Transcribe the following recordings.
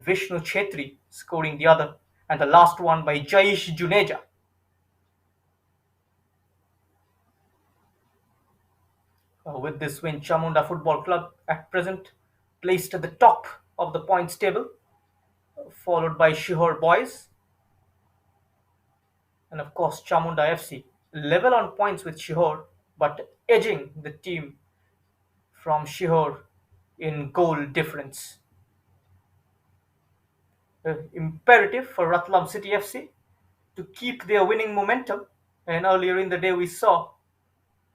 Vishnu Chetri scoring the other, and the last one by Jaish Juneja. With this win, Chamunda Football Club at present placed at the top of the points table, followed by Shihor Boys and of course Chamunda FC, level on points with Shihor, but edging the team from Shihor in goal difference. Imperative for Ratlam City FC to keep their winning momentum, and earlier in the day we saw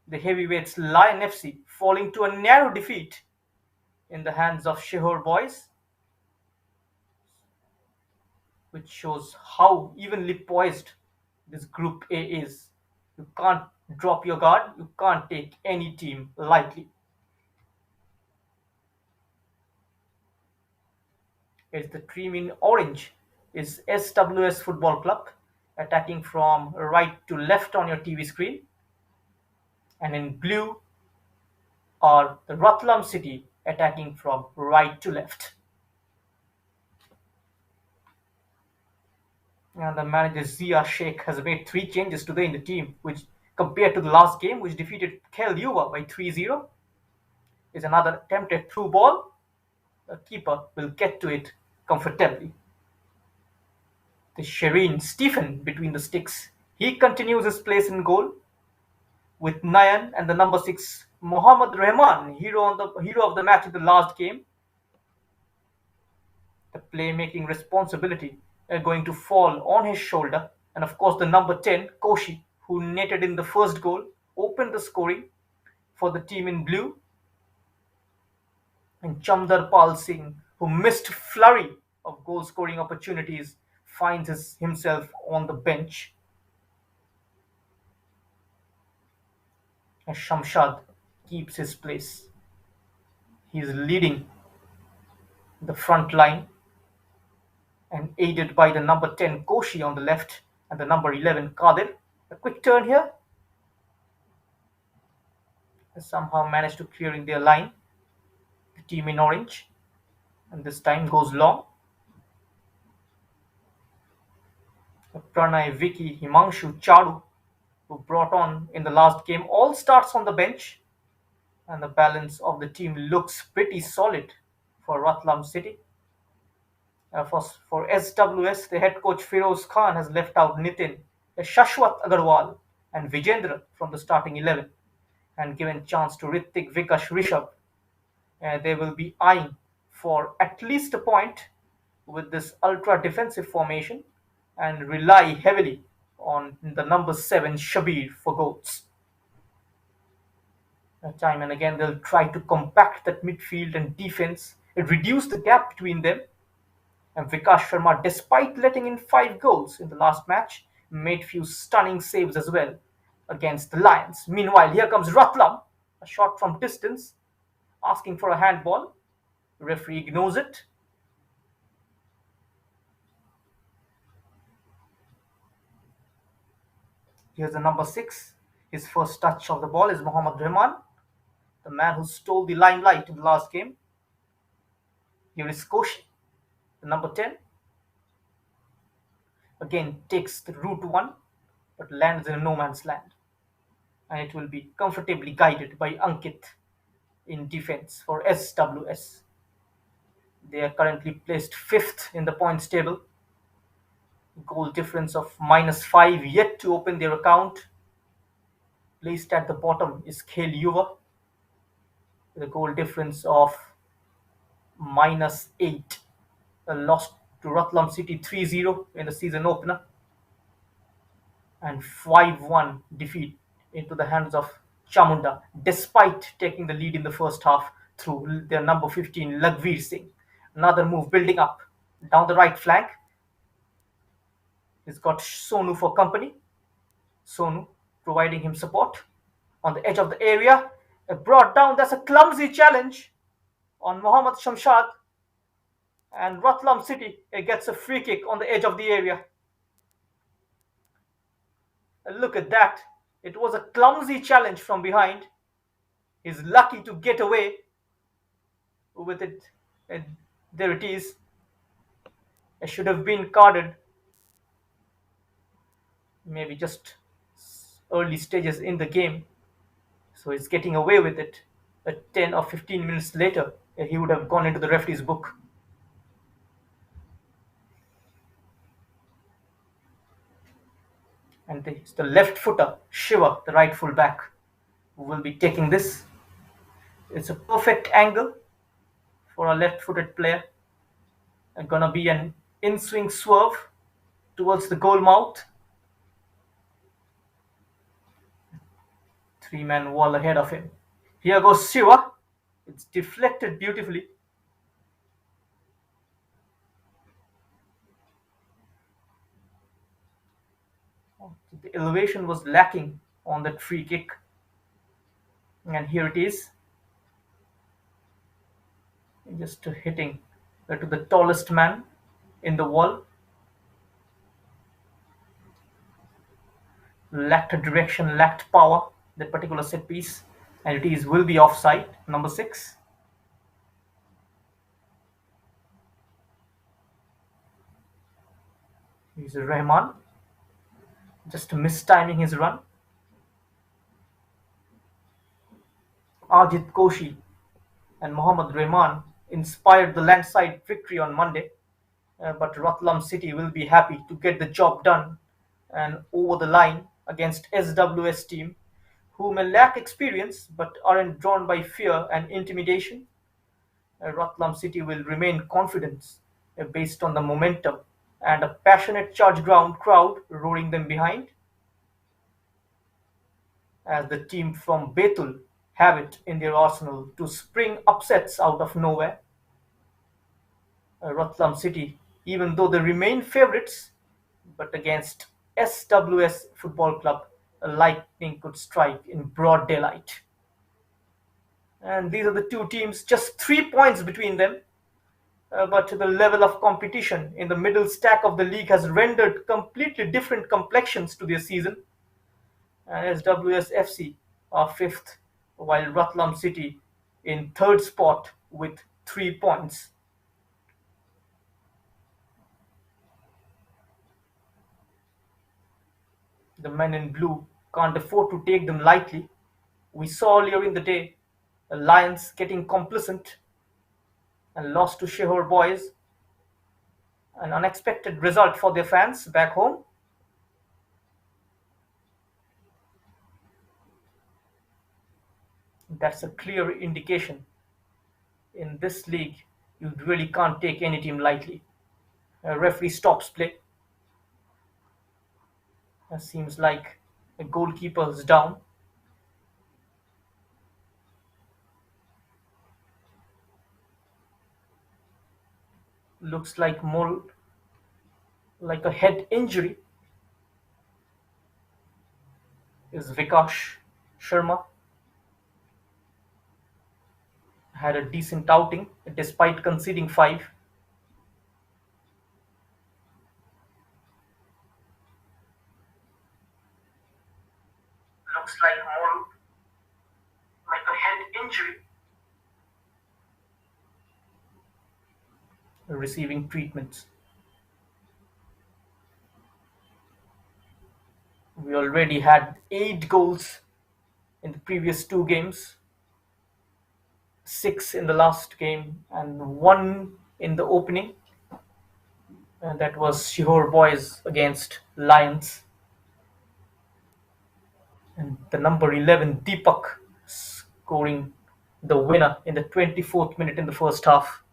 the heavyweights Lion FC falling to a narrow defeat in the hands of Shihor Boys, which shows how evenly poised this Group A is. You can't drop your guard, you can't take any team lightly. It's the team in orange is SWS Football Club, attacking from right to left on your TV screen, and in blue are the Ratlam City, attacking from right to left. And the manager Zia Sheikh has made 3 changes today in the team, which compared to the last game, which defeated Kel Yuva by 3-0, is another attempted through ball. The keeper will get to it comfortably. The Shireen Stephen between the sticks. He continues his place in goal with Nayan and the number 6 Mohammad Rahman, hero of the match in the last game. The playmaking responsibility going to fall on his shoulder, and of course the number 10 Koshi, who netted in the first goal, opened the scoring for the team in blue. And Chamdar Pal Singh, who missed flurry of goal scoring opportunities, finds himself on the bench. And Shamshad keeps his place. He is leading the front line and aided by the number 10 Koshi on the left and the number 11 Kadir. A quick turn here. Has somehow managed to clearing their line. The team in orange, and this time goes long. Pranay, Vicky, Himanshu, Charu, who brought on in the last game, all starts on the bench, and the balance of the team looks pretty solid for Ratlam City. For SWS, the head coach Firoz Khan has left out Nitin, Shashwat Agarwal, and Vijendra from the starting 11 and given chance to Ritik, Vikash, Rishabh. They will be eyeing for at least a point with this ultra defensive formation and rely heavily on the number 7 Shabir for goals. Time and again they'll try to compact that midfield and defense and reduce the gap between them. And Vikash Sharma, despite letting in 5 goals in the last match, made few stunning saves as well against the Lions. Meanwhile, here comes Ratlam, a shot from distance, asking for a handball. The referee ignores it. Here's the number 6. His first touch of the ball is Mohammad Rahman, the man who stole the limelight in the last game. Here is Koshi, the number 10. Again takes the route 1, but lands in a no man's land. And it will be comfortably guided by Ankit in defense for SWS. They are currently placed 5th in the points table. Goal difference of -5 yet to open their account. Placed at the bottom is Khel Yuva with a goal difference of -8. A loss to Ratlam City 3-0 in the season opener, and 5-1 defeat into the hands of Chamunda, despite taking the lead in the first half through their number 15 Lagveer Singh. Another move building up down the right flank. He's got Sonu for company. Sonu providing him support on the edge of the area. Brought down, that's a clumsy challenge on Mohammad Shamshad, and Ratlam City gets a free kick on the edge of the area. Look at that. It was a clumsy challenge from behind. He's lucky to get away with it. And there it is. It should have been carded maybe just early stages in the game, so he's getting away with it. 10 or 15 minutes later, he would have gone into the referee's book. And it's the left footer, Shiva, the right full back, who will be taking this. It's a perfect angle for a left footed player. And gonna be an in swing swerve towards the goal mouth. Three-man wall ahead of him. Here goes Shiva. It's deflected beautifully. The elevation was lacking on that free kick. And here it is. Just hitting to the tallest man in the wall. Lacked direction, lacked power, that particular set piece. And it is will be offside, number 6. He's Rahman. Just mistiming his run. Ajit Koshi and Mohammad Rahman inspired the landslide victory on Monday, but Ratlam City will be happy to get the job done and over the line against SWS team, who may lack experience but aren't drawn by fear and intimidation. Ratlam City will remain confident based on the momentum and a passionate charge ground crowd roaring them behind, as the team from Betul have it in their arsenal to spring upsets out of nowhere. Ratlam City, even though they remain favourites, but against SWS Football Club, a lightning could strike in broad daylight. And these are the two teams, just 3 points between them. But the level of competition in the middle stack of the league has rendered completely different complexions to their season. SWS FC are 5th, while Ratlam City in 3rd spot with 3 points. The men in blue can't afford to take them lightly. We saw earlier in the day the Lions getting complacent and lost to Shehor Boys. An unexpected result for their fans back home. That's a clear indication. In this league, you really can't take any team lightly. A referee stops play. It seems like the goalkeeper is down. Looks like more like a head injury. Is Vikash Sharma. Had a decent outing despite conceding 5. Looks like more like a head injury. Receiving treatments. We already had 8 goals in the previous 2 games, 6 in the last game, and 1 in the opening. And that was Shihor Boys against Lions. And the number 11, Deepak, scoring the winner in the 24th minute in the first half.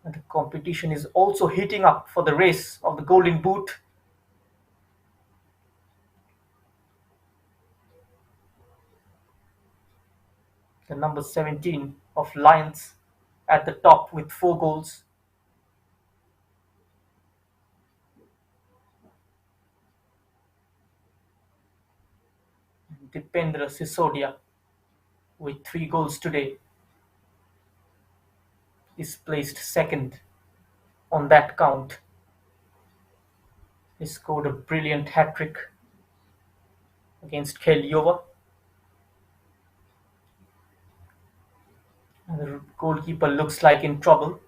And the competition is also heating up for the race of the Golden Boot. The number 17 of Lions at the top with 4 goals. Dipendra Sisodia with 3 goals today is placed second on that count. He scored a brilliant hat-trick against Kelyova, and the goalkeeper looks like in trouble.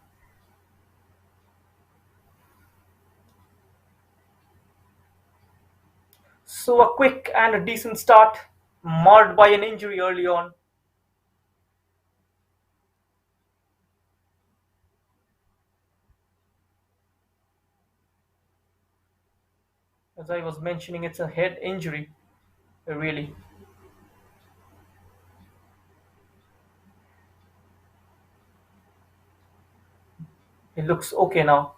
So a quick and a decent start, marred by an injury early on. As I was mentioning, it's a head injury, really. He looks okay now.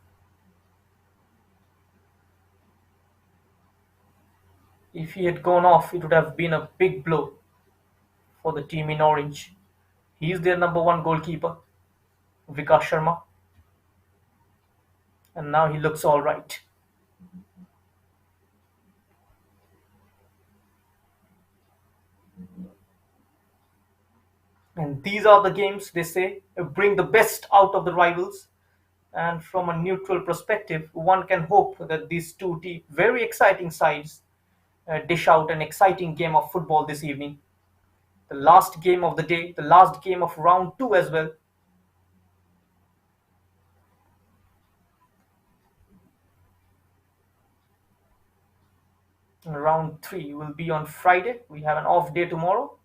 If he had gone off, it would have been a big blow for the team in orange. He is their number one goalkeeper, Vikas Sharma, and now he looks all right. And these are the games, they say, bring the best out of the rivals. And from a neutral perspective, one can hope that these very exciting sides dish out an exciting game of football this evening. The last game of the day, the last game of round two as well. And round three will be on Friday. We have an off day tomorrow.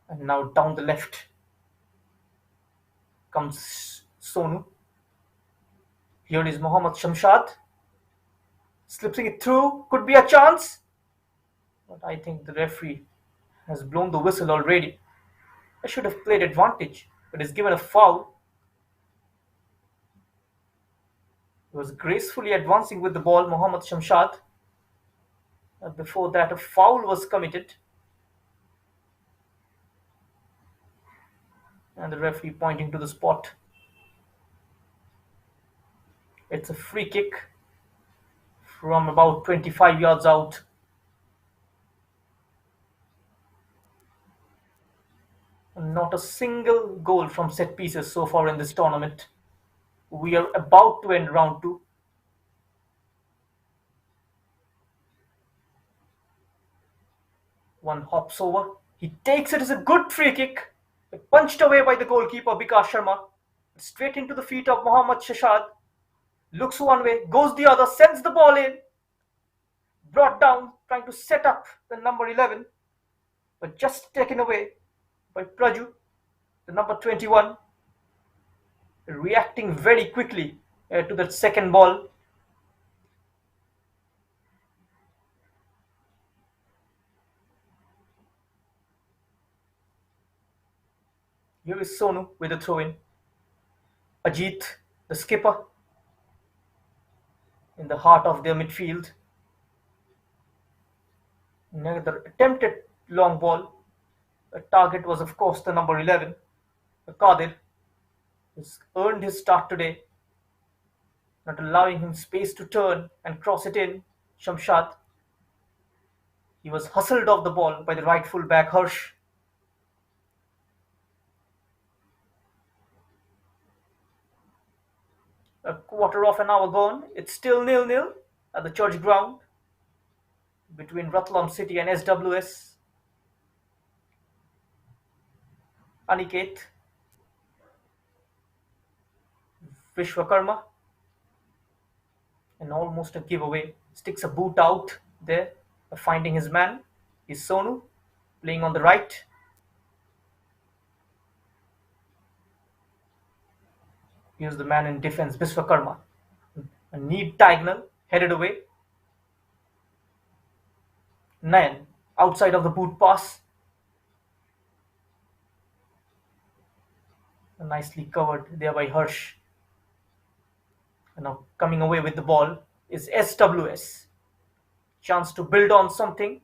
And now down the left comes Sonu. Here is Mohammad Shamshad. Slipping it through. Could be a chance. But I think the referee has blown the whistle already. I should have played advantage, but is given a foul. He was gracefully advancing with the ball, Mohammad Shamshad. Before that, a foul was committed. And the referee pointing to the spot. It's a free kick from about 25 yards out. Not a single goal from set pieces so far in this tournament. We are about to end round two. One hops over. He takes it as a good free kick. Punched away by the goalkeeper, Vikas Sharma. Straight into the feet of Mohammad Shashad. Looks one way, goes the other, sends the ball in. Brought down, trying to set up the number 11. But just taken away by Praju, the number 21. Reacting very quickly to that second ball. Here is Sonu with a throw in. Ajit, the skipper, in the heart of their midfield. Another attempted long ball. The target was, of course, the number 11, Qadir. He's earned his start today, not allowing him space to turn and cross it in. Shamshad. He was hustled off the ball by the right full back Harsh. A quarter of an hour gone. It's still 0-0 at the church ground between Ratlam City and SWS. Aniket, Vishwakarma, and almost a giveaway. Sticks a boot out there, finding his man. Is Sonu playing on the right. Here's the man in defense, Vishwakarma. A neat diagonal, headed away. Nayan, outside of the boot pass. Nicely covered there by Harsh. And now coming away with the ball is SWS. Chance to build on something.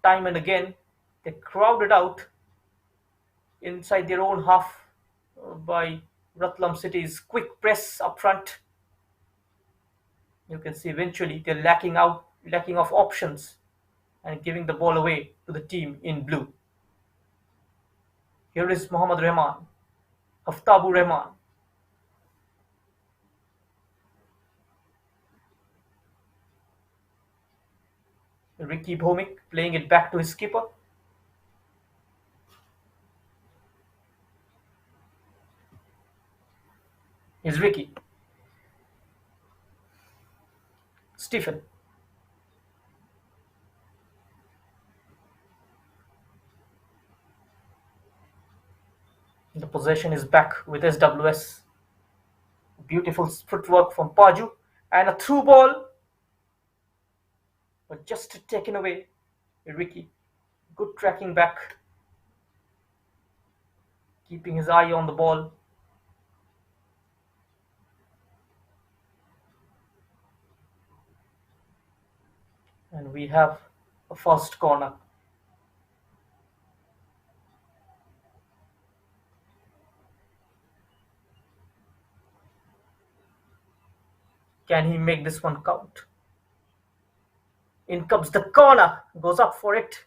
Time and again, they crowded out inside their own half by Ratlam City's quick press up front. You can see eventually they're lacking of options and giving the ball away to the team in blue. Here is Mohammad Rahman, Haftabu Rahman, Ricky Bhomik playing it back to his skipper. Here's Ricky. Stephen. The possession is back with SWS. Beautiful footwork from Paju and a through ball, but just taken away. Ricky, good tracking back, keeping his eye on the ball. And we have a first corner. Can he make this one count? In comes the corner, goes up for it.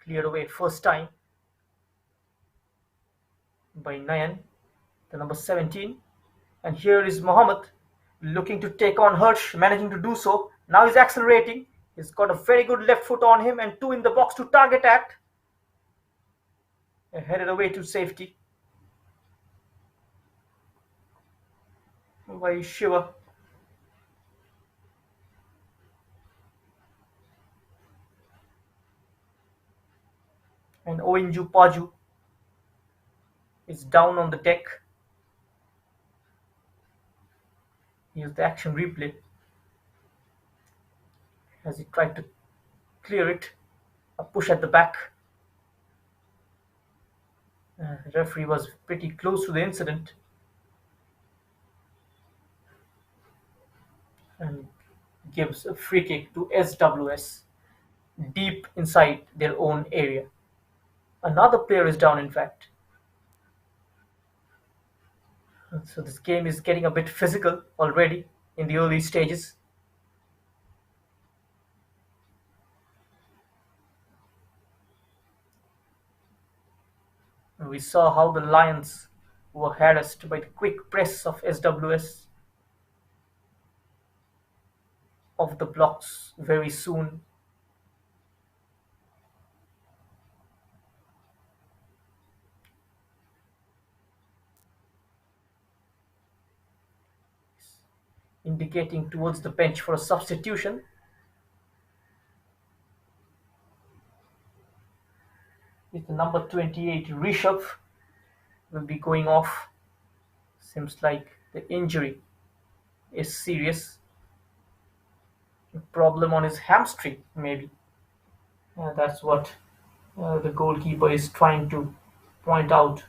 Cleared away first time by Nayan, the number 17. And here is Mohammed looking to take on Hirsch, managing to do so. Now he's accelerating. He's got a very good left foot on him and two in the box to target at. And headed away to safety by Shiva. And Oinju Paju is down on the deck. Here's the action replay as he tried to clear it. A push at the back. The referee was pretty close to the incident and gives a free kick to SWS deep inside their own area. Another player is down, in fact. So this game is getting a bit physical already in the early stages. And we saw how the Lions were harassed by the quick press of SWS off the blocks very soon. Indicating towards the bench for a substitution. With the number 28, Rishabh will be going off. Seems like the injury is serious. A problem on his hamstring, maybe. That's what the goalkeeper is trying to point out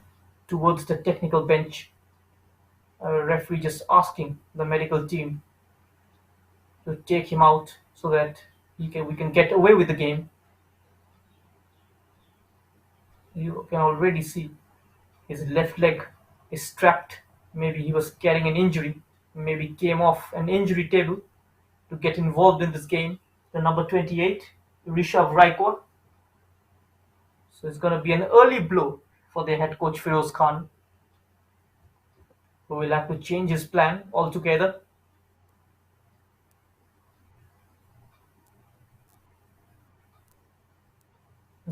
towards the technical bench. Referee just asking the medical team to take him out so that we can get away with the game. You can already see his left leg is strapped. Maybe he was carrying an injury. Maybe came off an injury table to get involved in this game. The number 28, Rishabh Raikor. So it's going to be an early blow for the head coach Firoz Khan, who will have to change his plan altogether.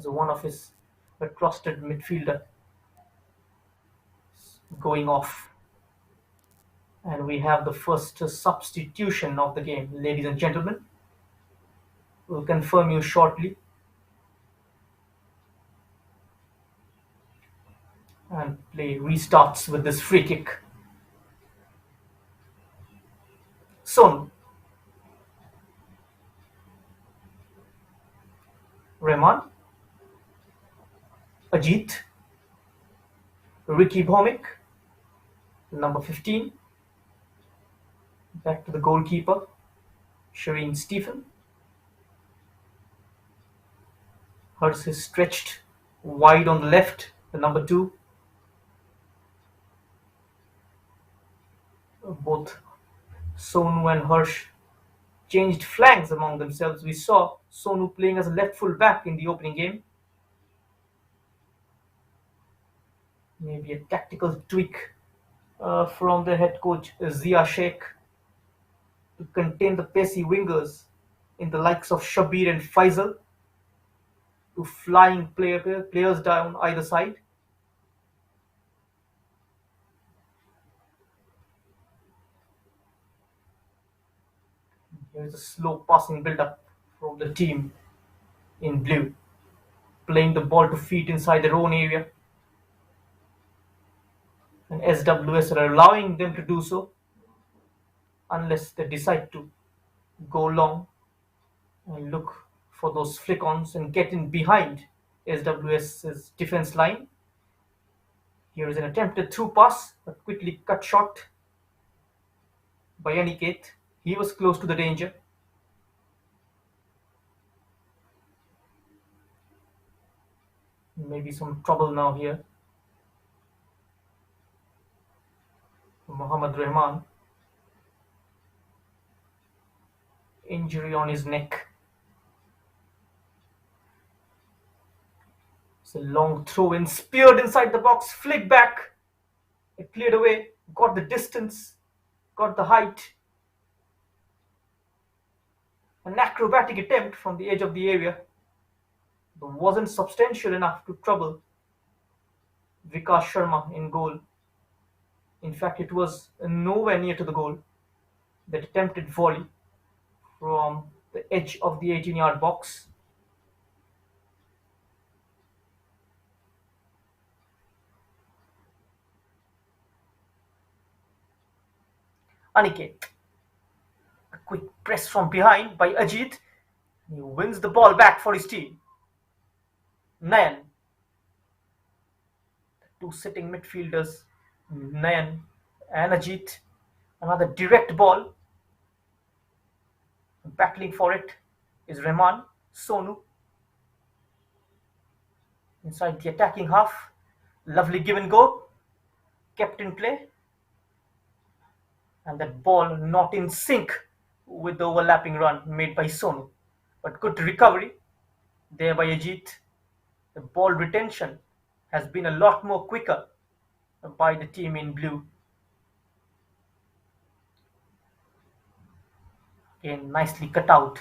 So one of his trusted midfielder going off. And we have the first substitution of the game, ladies and gentlemen. We'll confirm you shortly. And play restarts with this free kick. Son. Rahman. Ajit. Ricky Bhomik. Number 15. Back to the goalkeeper, Shireen Stephen. Hers is stretched wide on the left, the number 2. Both Sonu and Harsh changed flanks among themselves. We saw Sonu playing as a left full back in the opening game. Maybe a tactical tweak from the head coach Zia Sheikh to contain the pacey wingers in the likes of Shabir and Faisal to players down either side. Here's a slow passing build-up from the team in blue, playing the ball to feet inside their own area, and SWS are allowing them to do so unless they decide to go long and look for those flick-ons and get in behind SWS's defense line. Here is an attempted through pass, but quickly cut short by Aniket. He was close to the danger. Maybe some trouble now here. Mohammad Rahman. Injury on his neck. It's a long throw in, speared inside the box, flicked back. It cleared away, got the distance, got the height. An acrobatic attempt from the edge of the area, but wasn't substantial enough to trouble Vikas Sharma in goal. In fact, it was nowhere near to the goal. That attempted volley from the edge of the 18-yard box. Aniket. A quick press from behind by Ajit. He wins the ball back for his team. Nayan. The two sitting midfielders, Nayan and Ajit. Another direct ball. Battling for it is Rahman, Sonu. Inside the attacking half. Lovely give and go. Kept in play. And that ball not in sync with the overlapping run made by Sonu. But good recovery there by Ajit. The ball retention has been a lot more quicker by the team in blue. Again, nicely cut out.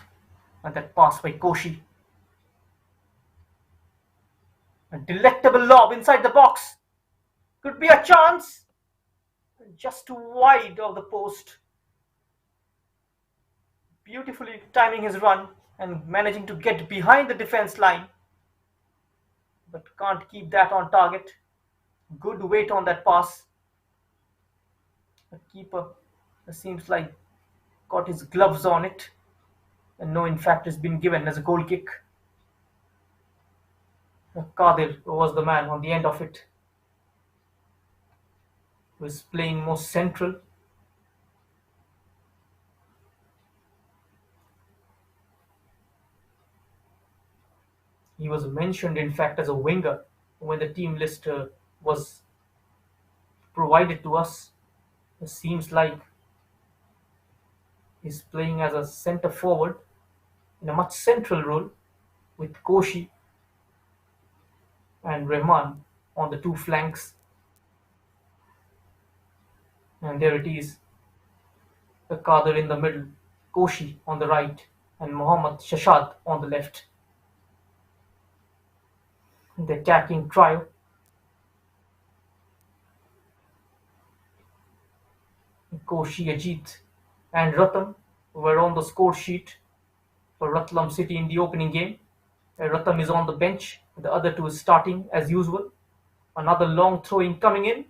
And that pass by Koshi. A delectable lob inside the box. Could be a chance. Just wide of the post. Beautifully timing his run and managing to get behind the defense line. But can't keep that on target. Good weight on that pass. The keeper seems like got his gloves on it. And no, in fact, has been given as a goal kick. Kadir was the man on the end of it. He was playing more central. He was mentioned, in fact, as a winger when the team list was provided to us. It seems like he's playing as a centre forward in a much central role with Koshi and Rahman on the two flanks. And there it is. The Kader in the middle, Koshi on the right, and Mohammad Shashad on the left. The attacking trio. Koshi, Ajit, and Ratlam were on the score sheet for Ratlam City in the opening game. Ratlam is on the bench. The other two is starting as usual. Another long throwing coming in.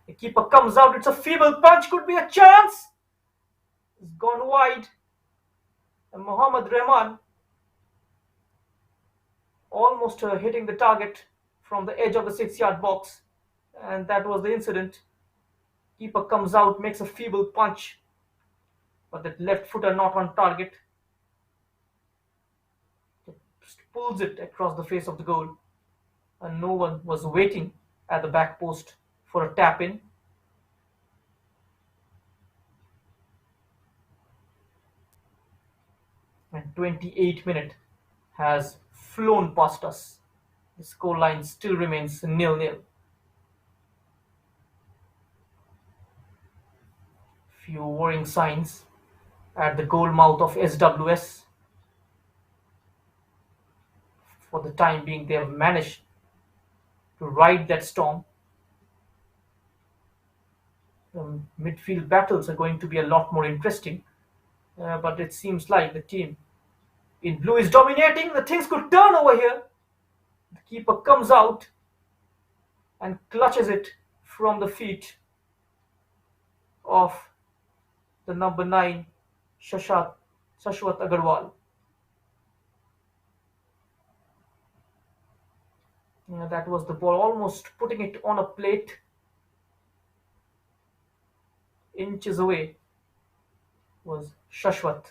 The keeper comes out. It's a feeble punch. Could be a chance. It's gone wide. And Mohammad Rahman almost hitting the target from the edge of the 6-yard box. And that was the incident. Keeper comes out, makes a feeble punch. But that left footer not on target. Pulls it across the face of the goal. And no one was waiting at the back post for a tap in. And 28 minutes has flown past us. The scoreline still remains 0-0. Few worrying signs at the goal mouth of SWS. For the time being, they have managed to ride that storm. Midfield battles are going to be a lot more interesting, but it seems like the team in blue is dominating. The things could turn over here. The keeper comes out and clutches it from the feet of the number 9, Shashwat Agarwal. That was the ball, almost putting it on a plate, inches away was Shashwat.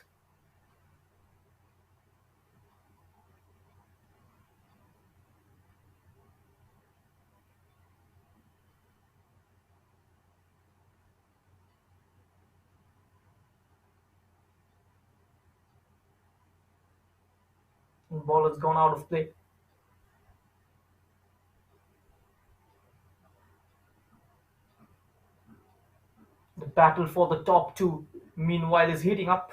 The ball has gone out of play. The battle for the top two, meanwhile, is heating up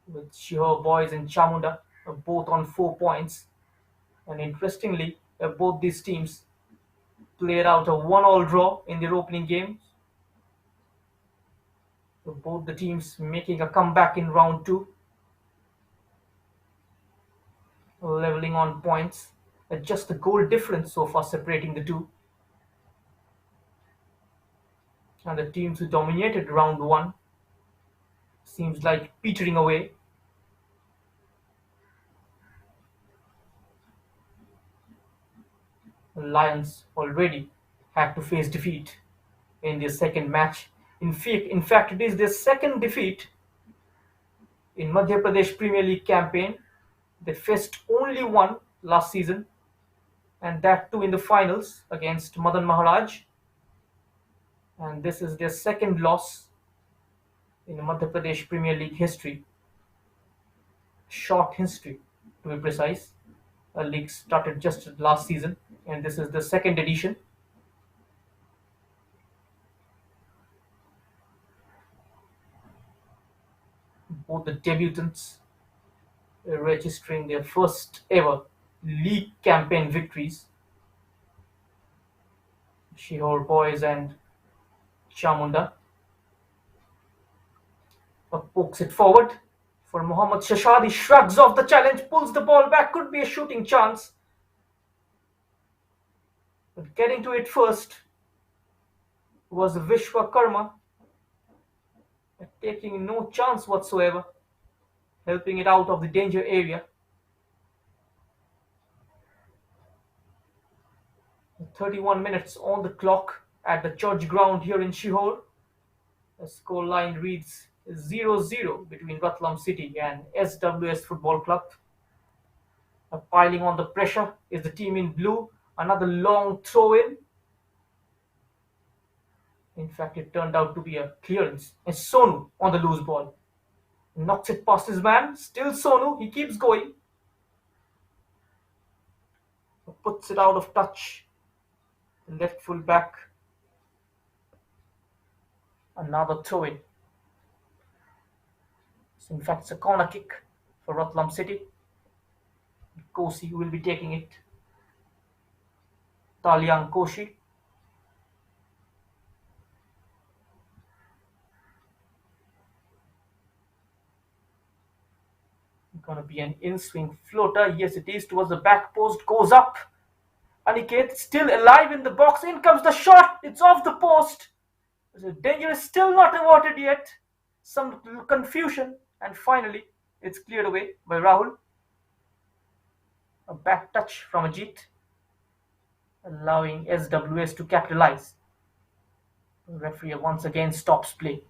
with Shihor Boys and Chamunda both on 4 points. And interestingly, both these teams played out a one-all draw in their opening games. So both the teams making a comeback in round two, leveling on points. Just the goal difference so far separating the two. And the teams who dominated round one seems like petering away. The Lions already had to face defeat in their second match. In fact, it is their second defeat in Madhya Pradesh Premier League campaign. They faced only one last season, and that too in the finals against Madan Maharaj. And this is their second loss in Madhya Pradesh Premier League history. Short history, to be precise. A league started just last season, and this is the second edition. Both the debutants registering their first ever league campaign victories. Shihor Boys and Chamunda pokes it forward for Mohammad Shashad. He shrugs off the challenge, pulls the ball back, could be a shooting chance. But getting to it first was Vishwakarma, taking no chance whatsoever, helping it out of the danger area. 31 minutes on the clock at the church ground here in Shihor. The scoreline reads 0-0 between Ratlam City and SWS Football Club. Piling on the pressure is the team in blue. Another long throw in. In fact, it turned out to be a clearance. And Sonu on the loose ball. Knocks it past his man. Still Sonu. He keeps going. Puts it out of touch. The left full back. Another throw in. So in fact, it's a corner kick for Ratlam City. Kosi will be taking it. Talyang Koshi. Gonna be an in-swing floater. Yes, it is towards the back post. Goes up. Aniket still alive in the box. In comes the shot. It's off the post. The danger is still not averted yet. Some confusion. And finally, it's cleared away by Rahul. A back touch from Ajit, allowing SWS to capitalize. The referee once again stops play.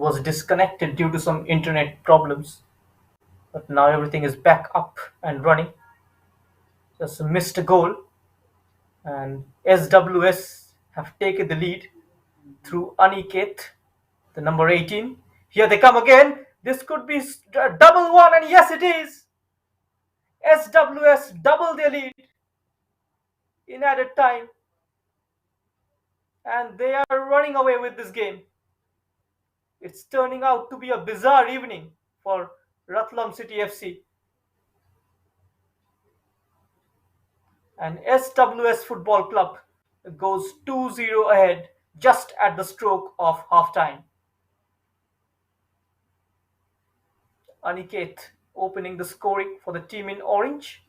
was disconnected due to some internet problems, but now everything is back up and running. Just missed a goal, and SWS have taken the lead through Aniket, the number 18. Here they come again. This could be a double one, and yes, it is. SWS double their lead in added time, and they are running away with this game. It's turning out to be a bizarre evening for Ratlam City FC. And SWS Football Club goes 2-0 ahead just at the stroke of halftime. Aniket opening the scoring for the team in orange.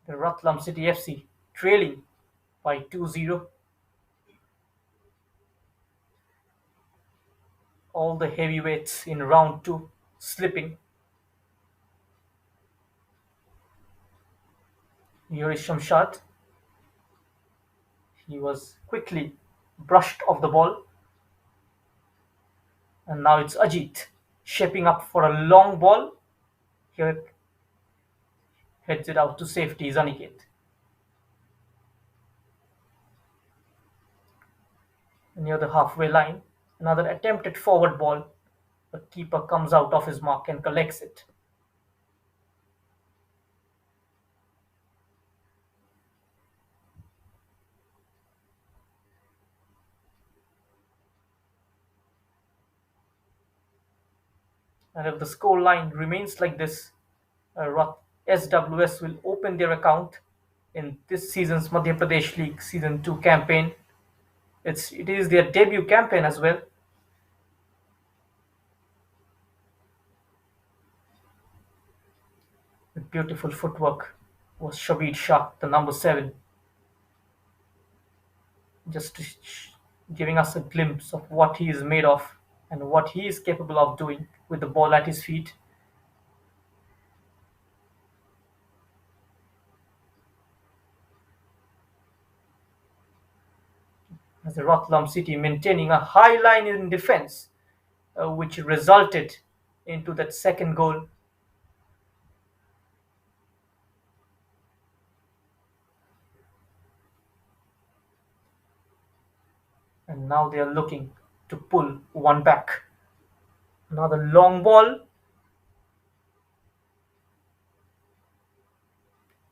The Ratlam City FC trailing by 2-0. All the heavyweights in round 2 slipping. Here is Shamshad. He was quickly brushed off the ball. And now it's Ajit shaping up for a long ball. Here heads it out to safety is Aniket. Near the halfway line, another attempted forward ball, but keeper comes out of his mark and collects it. And if the score line remains like this, SWS will open their account in this season's Madhya Pradesh League Season 2 campaign. It is their debut campaign as well. With beautiful footwork was Shabir Shah, the number 7, just giving us a glimpse of what he is made of and what he is capable of doing with the ball at his feet. As the Ratlam City maintaining a high line in defense, which resulted into that second goal. And now they are looking to pull one back. Another long ball.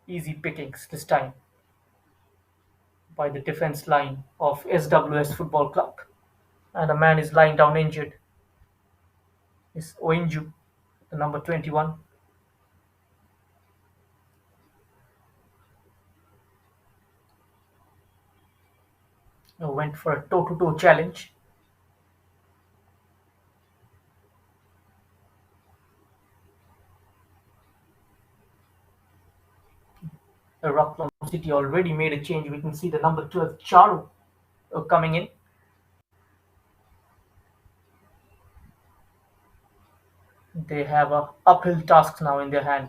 Easy pickings this time by the defense line of SWS Football Club. And a man is lying down injured. It's Oinju, the number 21. Went for a toe-to-toe challenge. Ratlam City already made a change. We can see the number 12 Charu coming in. They have a uphill task now in their hand.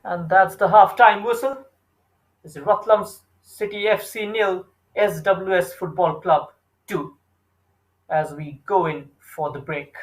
And that's the half-time whistle. It's Ratlam City FC nil, SWS Football Club 2 as we go in for the break.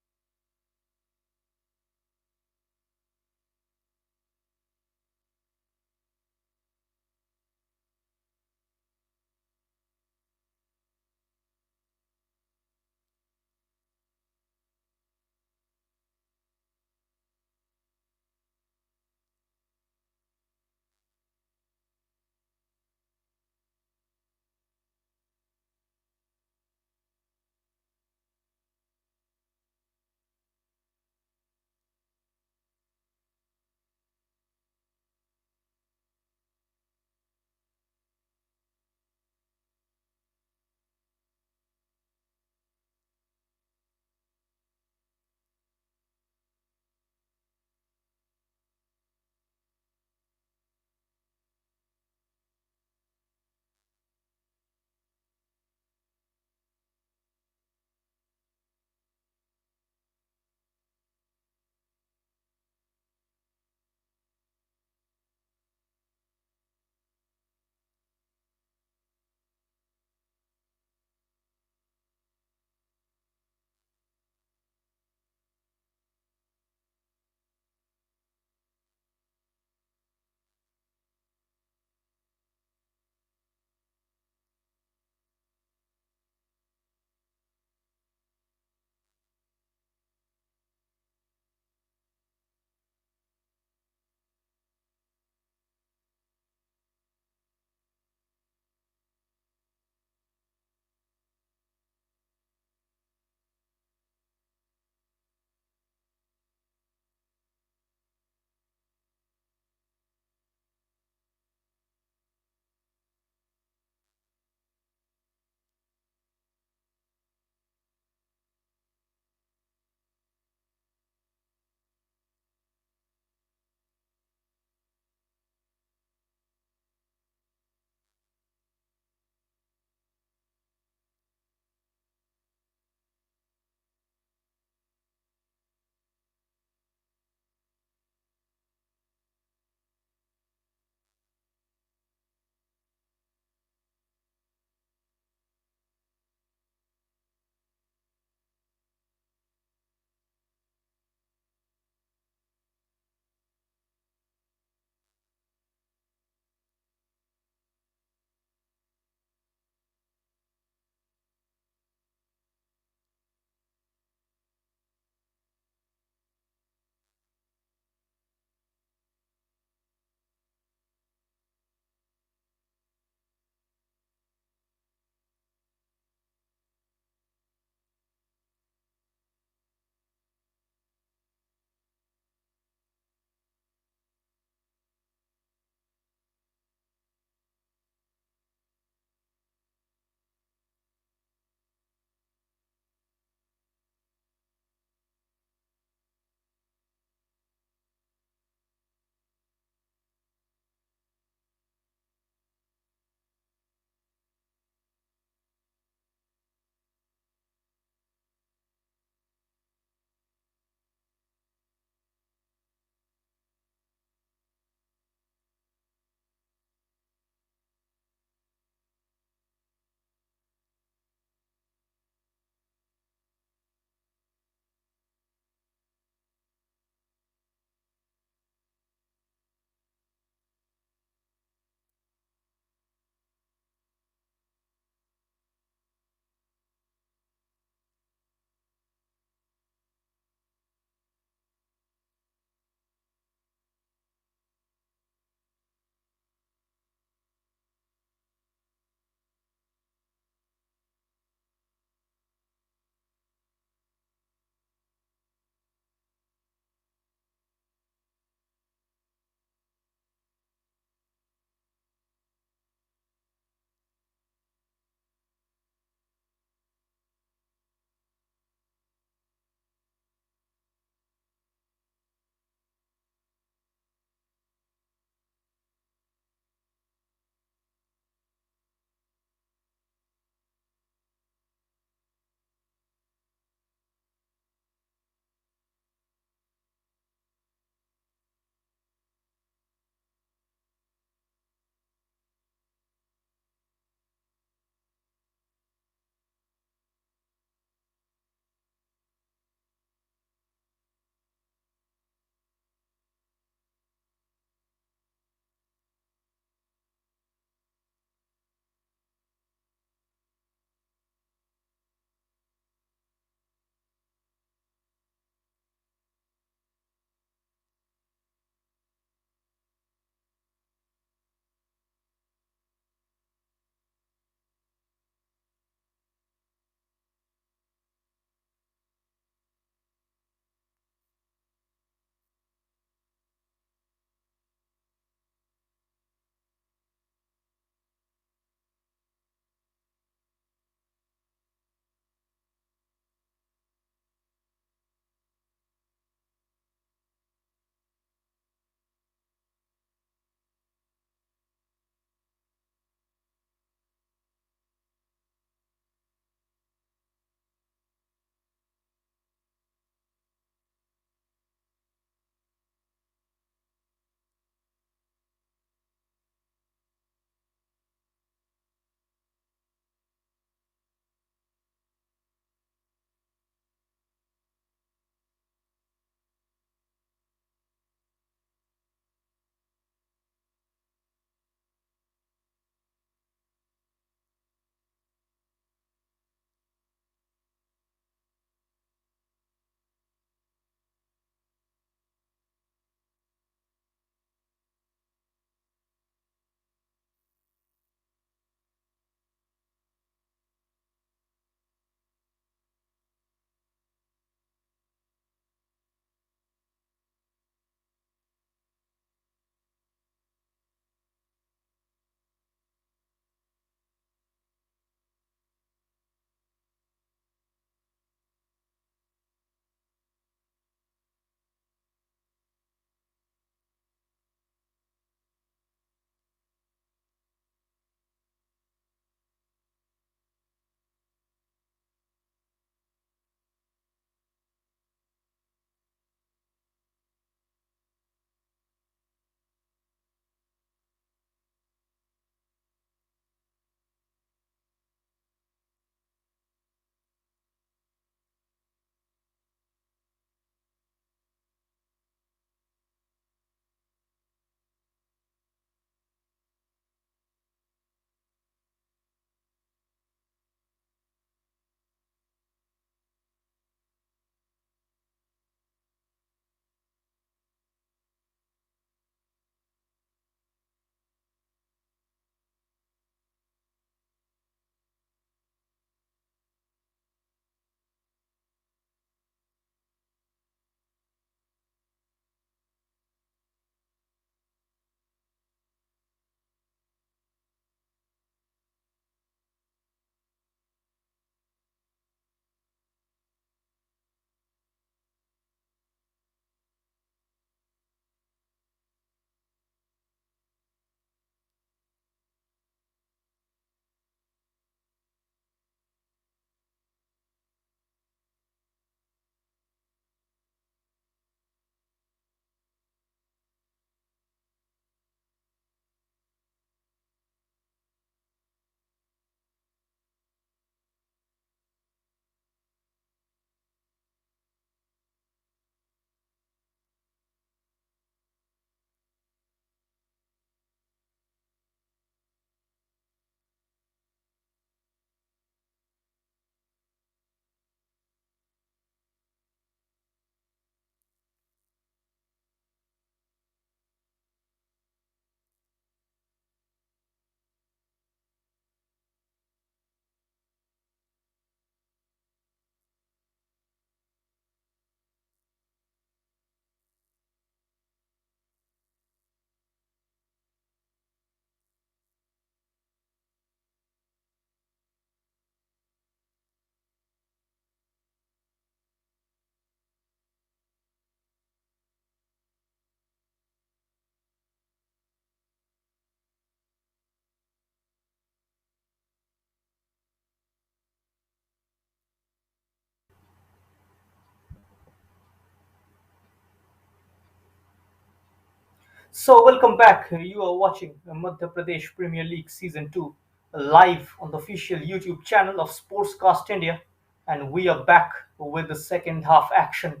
So, welcome back. You are watching Madhya Pradesh Premier League Season 2 live on the official YouTube channel of Sportscast India, and we are back with the second half action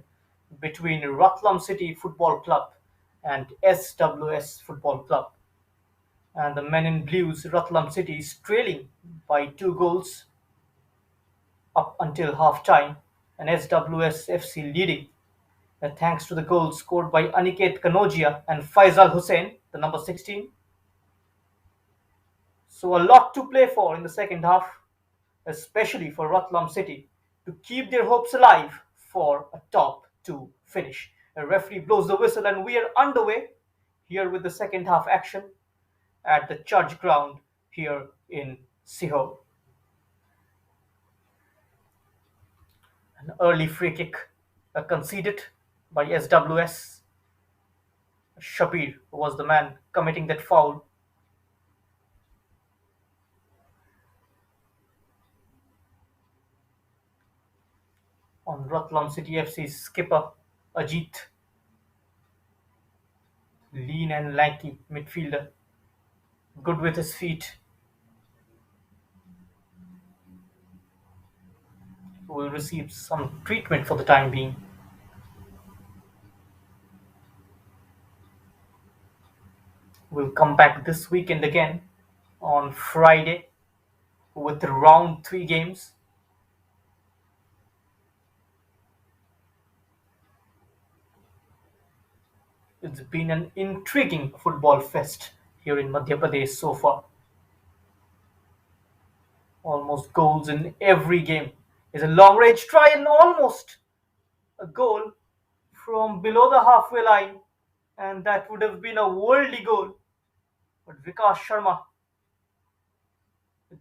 between Ratlam City Football Club and SWS Football Club. And the men in blues, Ratlam City, is trailing by 2 goals up until half time, and SWS FC leading thanks to the goals scored by Aniket Kanodia and Faisal Hussain, the number 16. So a lot to play for in the second half, especially for Ratlam City to keep their hopes alive for a top two finish. A referee blows the whistle and we are underway here with the second half action at the Church Ground here in Sihor. An early free kick conceded by SWS. Shabir was the man committing that foul. On Ratlam City FC's skipper Ajit, lean and lanky midfielder, good with his feet, will receive some treatment for the time being. We'll come back this weekend again on Friday with round three games. It's been an intriguing football fest here in Madhya Pradesh so far. Almost goals in every game. Is a long range try and almost a goal from below the halfway line, and that would have been a worldly goal. But Vikas Sharma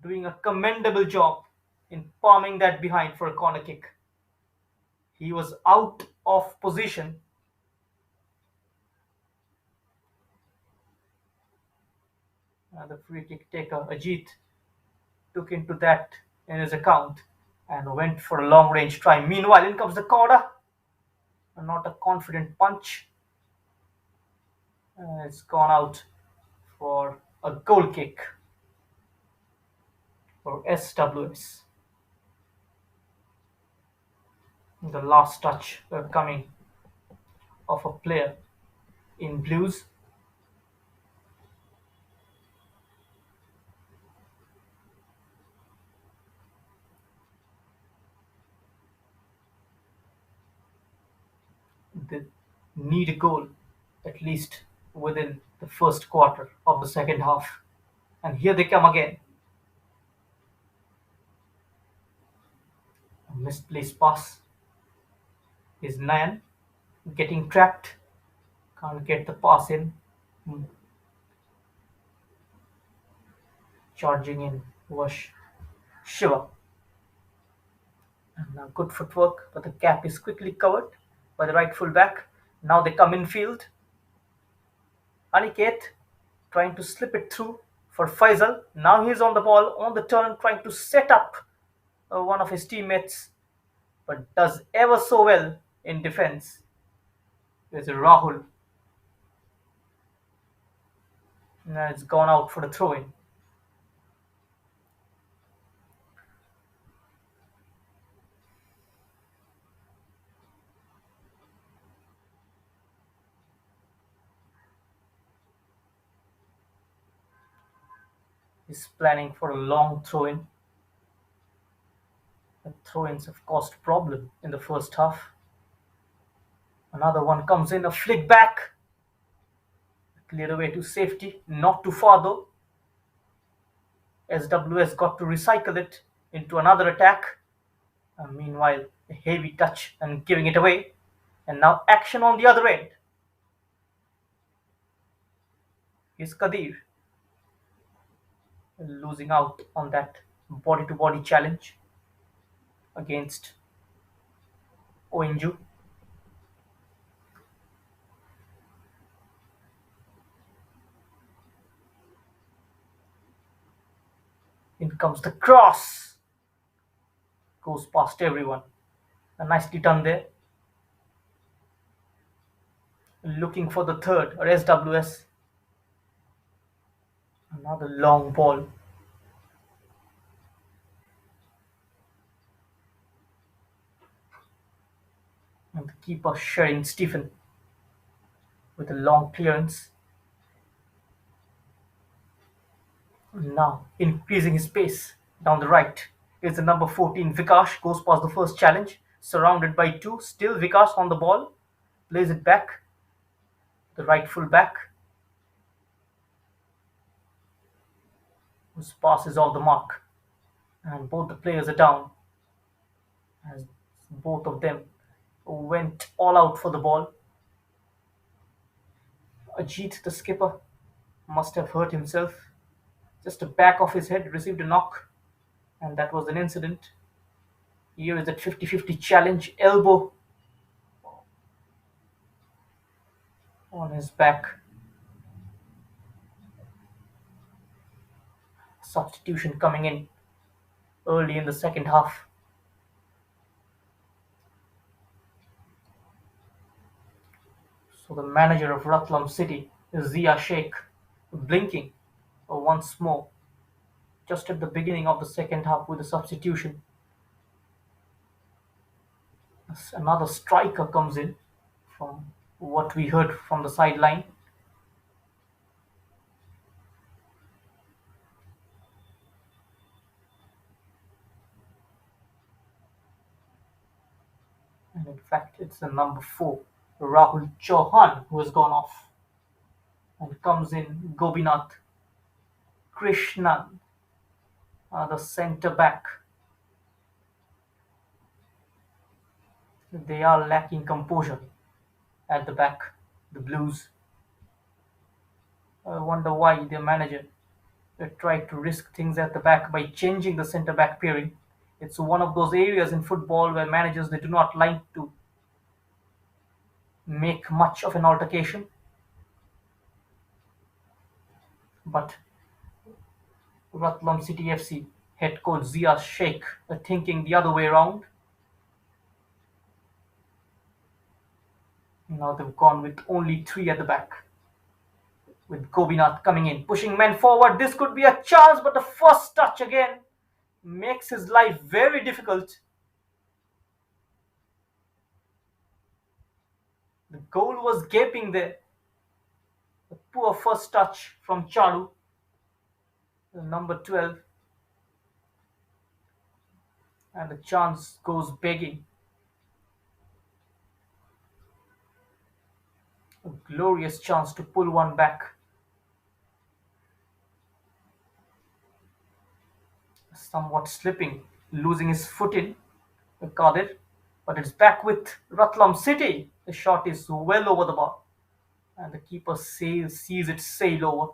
doing a commendable job in palming that behind for a corner kick. He was out of position. The free kick taker Ajit took into that in his account and went for a long range try. Meanwhile, in comes the corner. Not a confident punch. It's gone out for a goal kick for SWS. The last touch coming of a player in blues. They need a goal at least within the first quarter of the second half. And here they come again. A misplaced pass is Nayan getting trapped. Can't get the pass in. Charging in was Shiva. And now good footwork, but the gap is quickly covered by the right full back. Now they come in field. Aniket trying to slip it through for Faisal. Now he's on the ball, on the turn, trying to set up one of his teammates, but does ever so well in defense. There's Rahul. Now it's gone out for the throw in. He's planning for a long throw in. The throw ins have caused problem in the first half. Another one comes in, a flick back. Cleared away to safety, not too far though. SWS got to recycle it into another attack. Meanwhile, a heavy touch and giving it away. And now action on the other end. Here's Kadir losing out on that body-to-body challenge against Oinju. In comes the cross. Goes past everyone. Nicely done there. looking for the third or SWS. Another long ball, and the keeper Sherin Stephen with a long clearance. Now increasing his pace down the right is the number 14 Vikash, goes past the first challenge, surrounded by two. Still Vikash on the ball, plays it back. The right full back, whose pass is off the mark, and both the players are down as both of them went all out for the ball. Ajit, the skipper, must have hurt himself. Just the back of his head received a knock, and that was an incident. Here is that 50-50 challenge, elbow on his back. Substitution coming in early in the second half. So the manager of Ratlam City is Zia Sheikh, blinking once more just at the beginning of the second half with a substitution. Another striker comes in from what we heard from the sideline. And in fact, it's the number 4, Rahul Chauhan, who has gone off. And comes in Gobinath Krishnan, the centre back. They are lacking composure at the back, the Blues. I wonder why their manager tried to risk things at the back by changing the centre back pairing. It's one of those areas in football where managers they do not like to make much of an altercation. But Ratlam City FC head coach Zia Sheikh are thinking the other way around. Now they've gone with only 3 at the back. With Gobinath coming in, pushing men forward. This could be a chance, but the first touch again makes his life very difficult. The goal was gaping there. A poor first touch from Charu, the number 12. And the chance goes begging. A glorious chance to pull one back. Somewhat slipping, losing his footing, Kadir, but it's back with Ratlam City. The shot is well over the bar, and the keeper sees it sail over.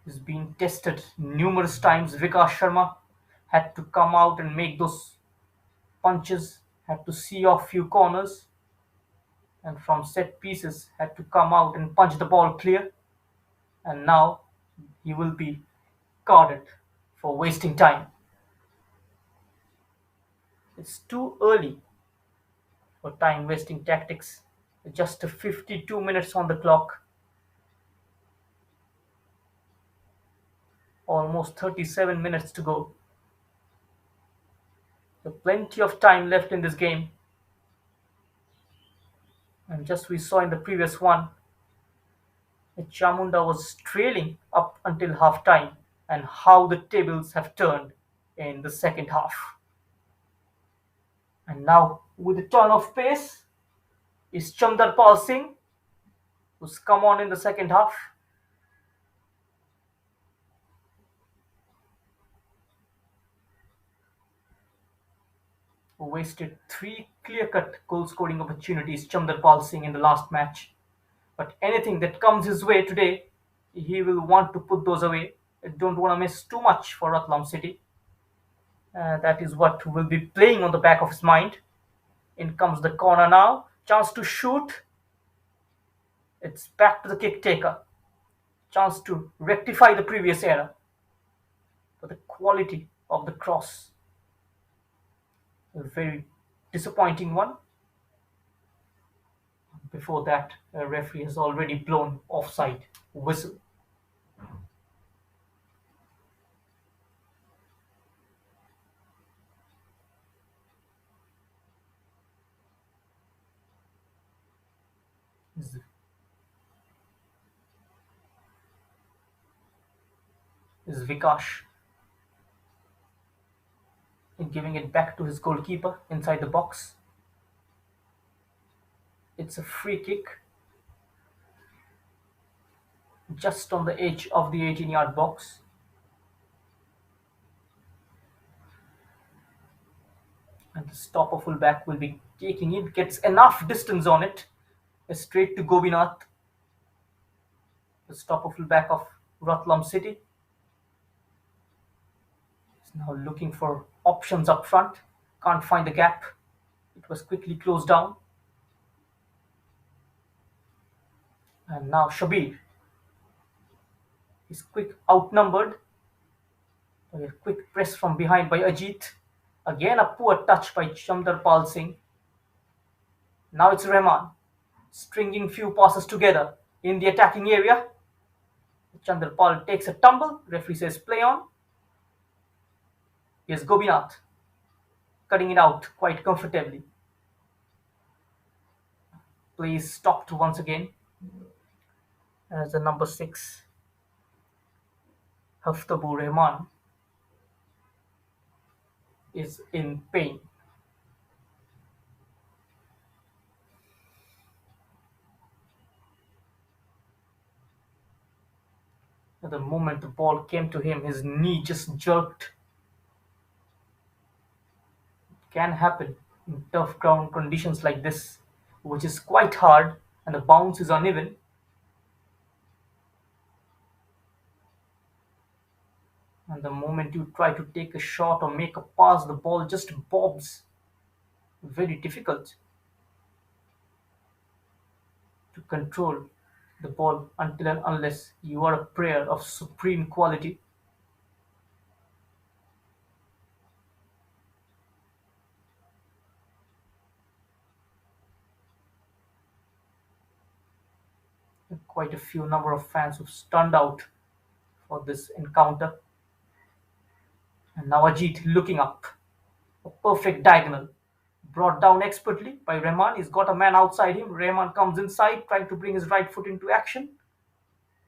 He's been tested numerous times. Vikas Sharma had to come out and make those punches, had to see off few corners, and from set pieces had to come out and punch the ball clear. And now he will be carded for wasting time. It's too early for time wasting tactics. Just 52 minutes on the clock. Almost 37 minutes to go. So plenty of time left in this game. And just we saw in the previous one, Chamunda was trailing up until half time, and how the tables have turned in the second half. And now, with a turn of pace, is Chandarpal Singh, who's come on in the second half. Who wasted 3 clear-cut goal-scoring opportunities, Chandarpal Singh, in the last match. But anything that comes his way today, he will want to put those away. I don't want to miss too much for Ratlam City. That is what will be playing on the back of his mind. In comes the corner now. Chance to shoot. It's back to the kick taker. Chance to rectify the previous error. But the quality of the cross, very disappointing one. Before that, a referee has already blown offside whistle. Is is Vikash giving it back to his goalkeeper inside the box. It's a free kick just on the edge of the 18-yard box. And the stopper fullback will be taking it, gets enough distance on it, straight to Gobinath, the stopper fullback of Ratlam City. He's now looking for options up front, can't find the gap. It was quickly closed down. And now Shabir is quick outnumbered by a quick press from behind by Ajit. Again a poor touch by Chandarpal Singh. Now it's Rahman stringing few passes together in the attacking area. Chandrapal takes a tumble. Referee says play on. Here's Gobinath cutting it out quite comfortably. Play is stopped once again as the number 6 Haftabu Rahman is in pain. At the moment the ball came to him, his knee just jerked. It can happen in tough ground conditions like this, which is quite hard and the bounce is uneven. And the moment you try to take a shot or make a pass, the ball just bobs. Very difficult to control the ball until and unless you are a player of supreme quality. Quite a few number of fans who've stunned out for this encounter. And now Ajit looking up. A perfect diagonal. Brought down expertly by Rahman. He's got a man outside him. Rahman comes inside, trying to bring his right foot into action.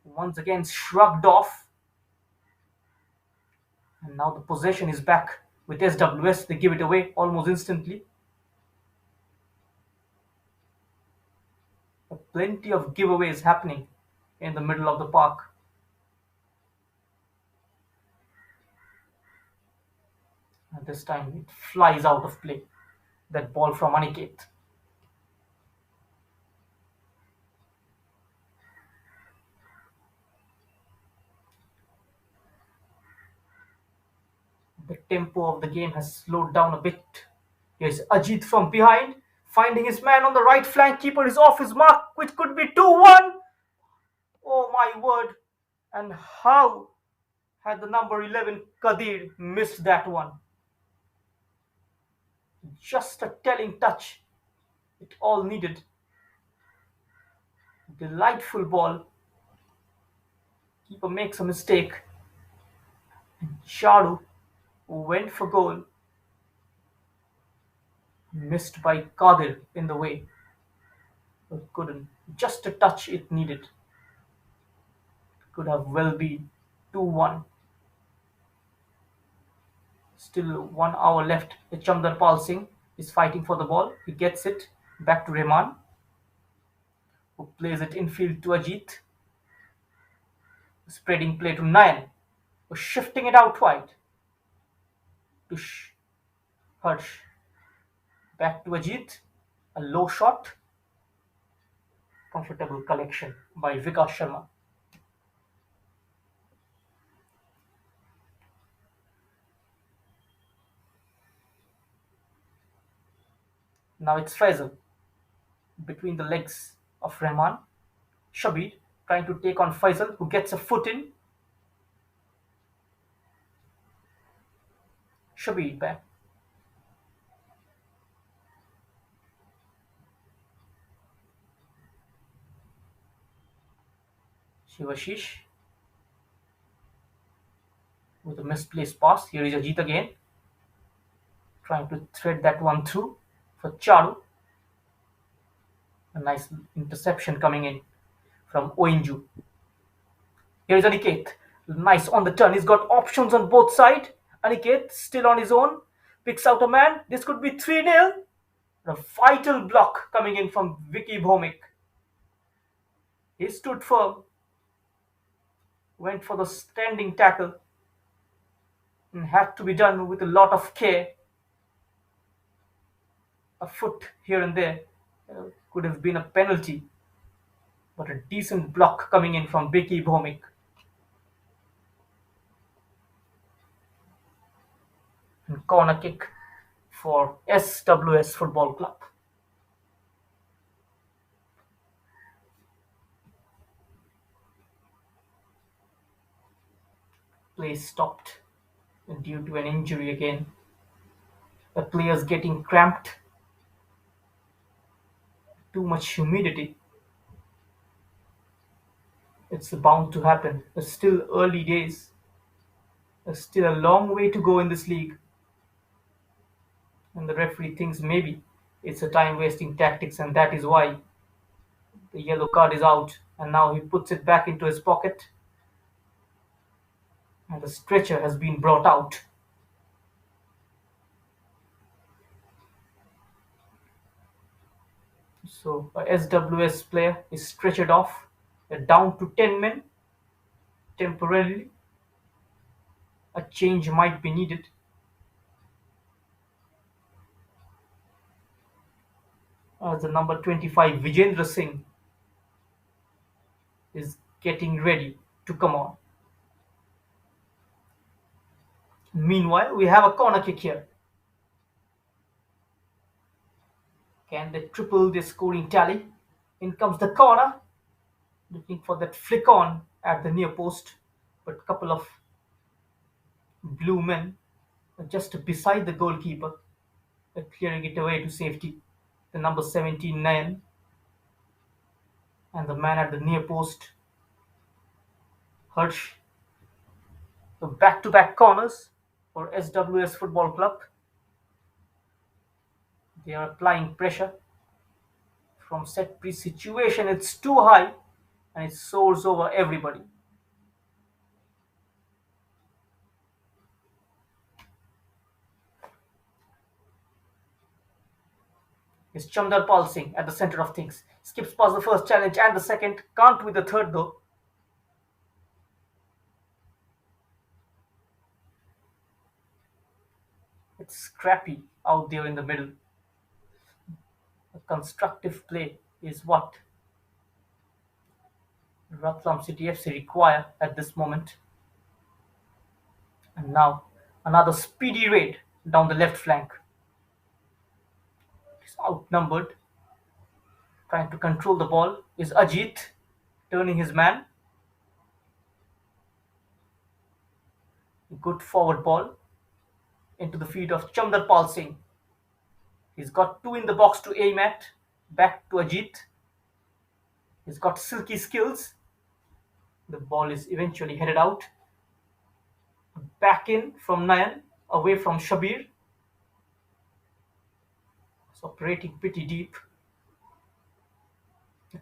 Once again shrugged off. And now the possession is back with SWS. They give it away almost instantly. Plenty of giveaways happening in the middle of the park. And this time it flies out of play. That ball from Aniket. The tempo of the game has slowed down a bit. Here's Ajit from behind, finding his man on the right flank. Keeper is off his mark, which could be 2-1. Oh my word. And how had the number 11 Kadir missed that one? Just a telling touch. It all needed. Delightful ball. Keeper makes a mistake. Charu, who went for goal, missed by Kadir in the way. But couldn't. Just a touch it needed. Could have well been 2-1. Still 1 hour left. Chandarpal Singh is fighting for the ball. He gets it back to Rahman, who plays it infield to Ajit. Spreading play to Nayan, who's shifting it out wide to Harsh. Back to Ajit. A low shot. Comfortable collection by Vikas Sharma. Now it's Faisal between the legs of Rahman. Shabir trying to take on Faisal, who gets a foot in. Shabir back. Shivashish with a misplaced pass. Here is Ajit again, trying to thread that one through for Charu. A nice interception coming in from Oinju. Here is Aniket. Nice on the turn. He's got options on both sides. Aniket still on his own. Picks out a man. This could be 3-0. A vital block coming in from Vicky Bhomik. He stood firm. Went for the standing tackle. And had to be done with a lot of care. A foot here and there could have been a penalty. But a decent block coming in from Vicky Bhomik. And corner kick for SWS Football Club. Play stopped due to an injury again. The players getting cramped. Too much humidity. It's bound to happen. It's still early days. There's still a long way to go in this league. And the referee thinks maybe it's a time wasting tactics, and that is why the yellow card is out. And now he puts it back into his pocket. And the stretcher has been brought out. So a SWS player is stretchered off. They're down to 10 men temporarily. A change might be needed. As the number 25 Vijendra Singh is getting ready to come on. Meanwhile, we have a corner kick here. Can they triple their scoring tally? In comes the corner. Looking for that flick on at the near post. But a couple of blue men are just beside the goalkeeper. They're clearing it away to safety. The number 17 Nayan and the man at the near post, Harsh. So back-to-back corners for SWS Football Club. They are applying pressure from set piece situation. It's too high and it soars over everybody. It's Chandarpal Singh at the center of things. Skips past the first challenge and the second. Can't with the third though. It's scrappy out there in the middle. A constructive play is what Ratlam City FC require at this moment. And now another speedy raid down the left flank. He's outnumbered. Trying to control the ball is Ajit, turning his man. Good forward ball into the feet of Chandarpal Singh. He's got two in the box to aim at. Back to Ajit. He's got silky skills. The ball is eventually headed out. Back in from Nayan, away from Shabir. He's operating pretty deep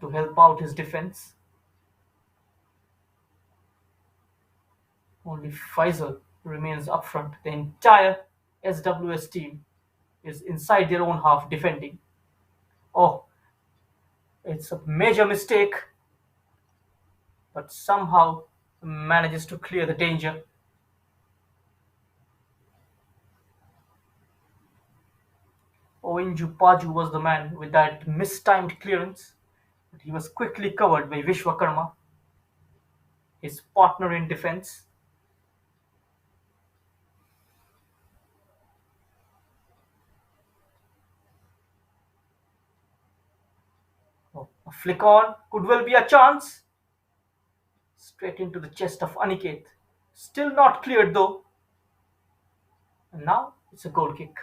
to help out his defense. Only Faisal remains up front. The entire SWS team is inside their own half defending. Oh, it's a major mistake, but somehow manages to clear the danger. Oinju Paju was the man with that mistimed clearance, but he was quickly covered by Vishwakarma, his partner in defense. Oh, a flick on could well be a chance. Straight into the chest of Aniket. Still not cleared though. And now it's a goal kick.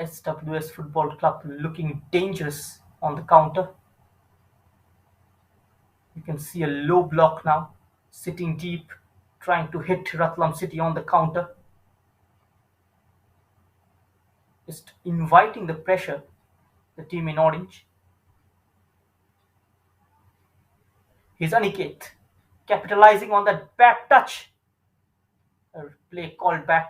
SWS Football Club looking dangerous on the counter. You can see a low block now, sitting deep, trying to hit Ratlam City on the counter. Just inviting the pressure, the team in orange. Here's Aniket, capitalizing on that back touch. A play called back.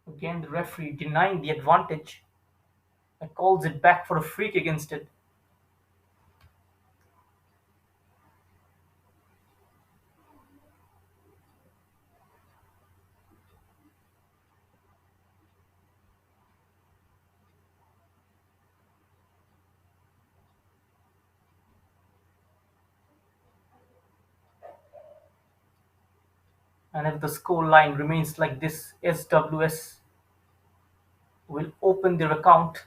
Again, the referee denying the advantage and calls it back for a free kick instead. And if the score line remains like this, SWS will open their account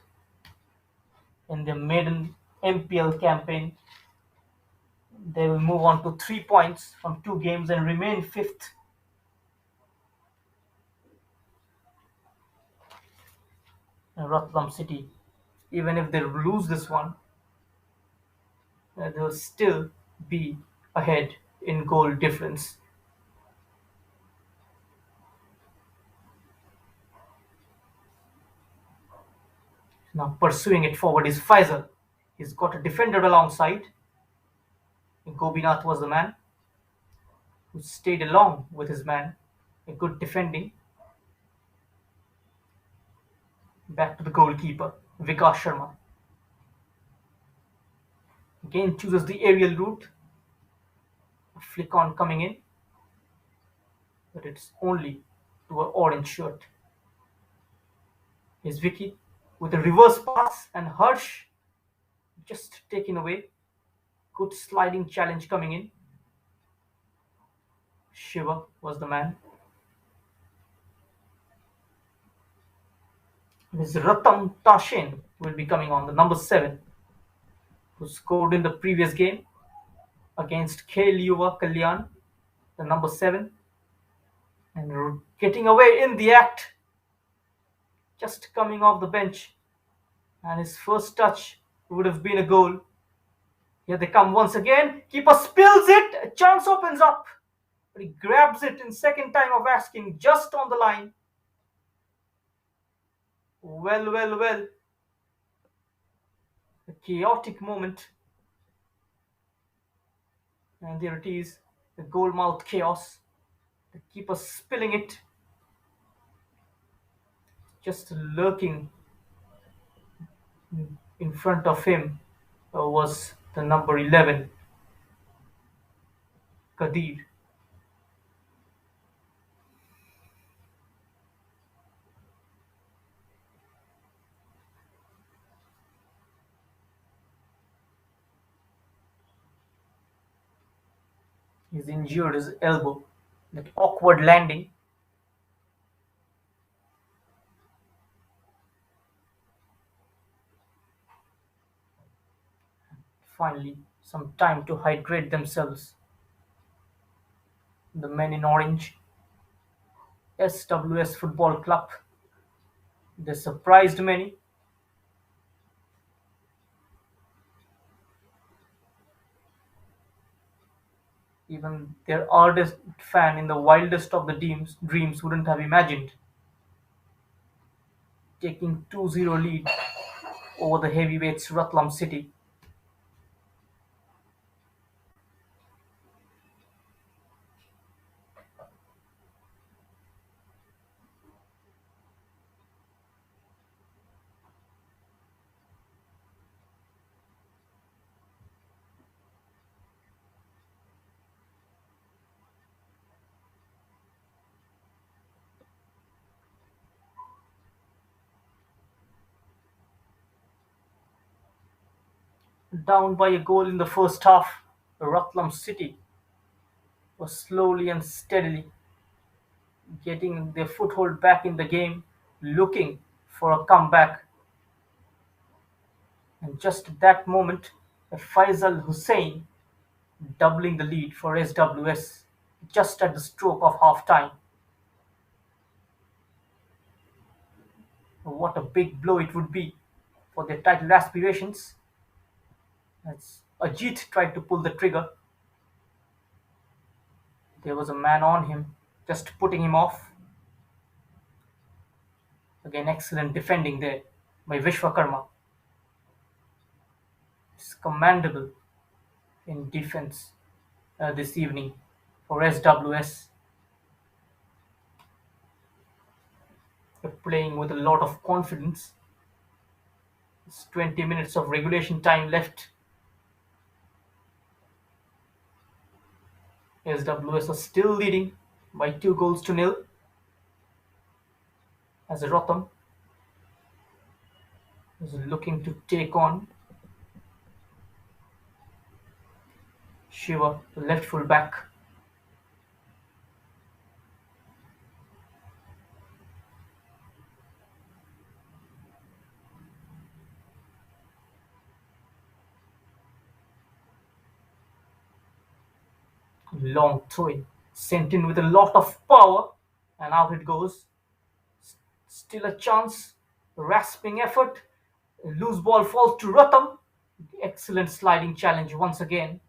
in their maiden MPL campaign. They will move on to 3 points from 2 games and remain fifth. In Ratlam City, even if they lose this one, they'll still be ahead in goal difference. Now pursuing it forward is Faisal. He's got a defender alongside. Gobinath was the man who stayed along with his man. A good defending. Back to the goalkeeper, Vikas Sharma. Again chooses the aerial route. A flick on coming in. But it's only to an orange shirt. Here's Vicky with a reverse pass and Harsh just taken away. Good sliding challenge coming in. Shiva was the man. This Ratlam Tashin will be coming on, the number 7, who scored in the previous game against Khel Yuva Kalyan, the number 7, and getting away in the act, just coming off the bench, and his first touch would have been a goal. Here they come once again. Keeper spills it. A chance opens up, but he grabs it in second time of asking, just on the line. Well. A chaotic moment. And there it is, the goal mouth chaos. The keeper spilling it. Just lurking in front of him was the number 11, Kadir. He's injured his elbow. That awkward landing. Finally, some time to hydrate themselves. The men in orange, SWS Football Club, they surprised many. Even their ardent fan in the wildest of the dreams wouldn't have imagined taking 2-0 lead over the heavyweights Ratlam City. Down by a goal in the first half, Ratlam City was slowly and steadily getting their foothold back in the game, looking for a comeback. And just at that moment, Faisal Hussain doubling the lead for SWS just at the stroke of half time. What a big blow it would be for their title aspirations as Ajit tried to pull the trigger. There was a man on him, just putting him off. Again, excellent defending there by Vishwakarma. It's commendable in defense this evening for SWS. They're playing with a lot of confidence. It's 20 minutes of regulation time left. SWS are still leading by 2 goals to nil as Ratlam is looking to take on Shiva, the left full back. Long throw sent in with a lot of power, and out it goes. Still a chance, rasping effort. Loose ball falls to Ratam. Excellent sliding challenge once again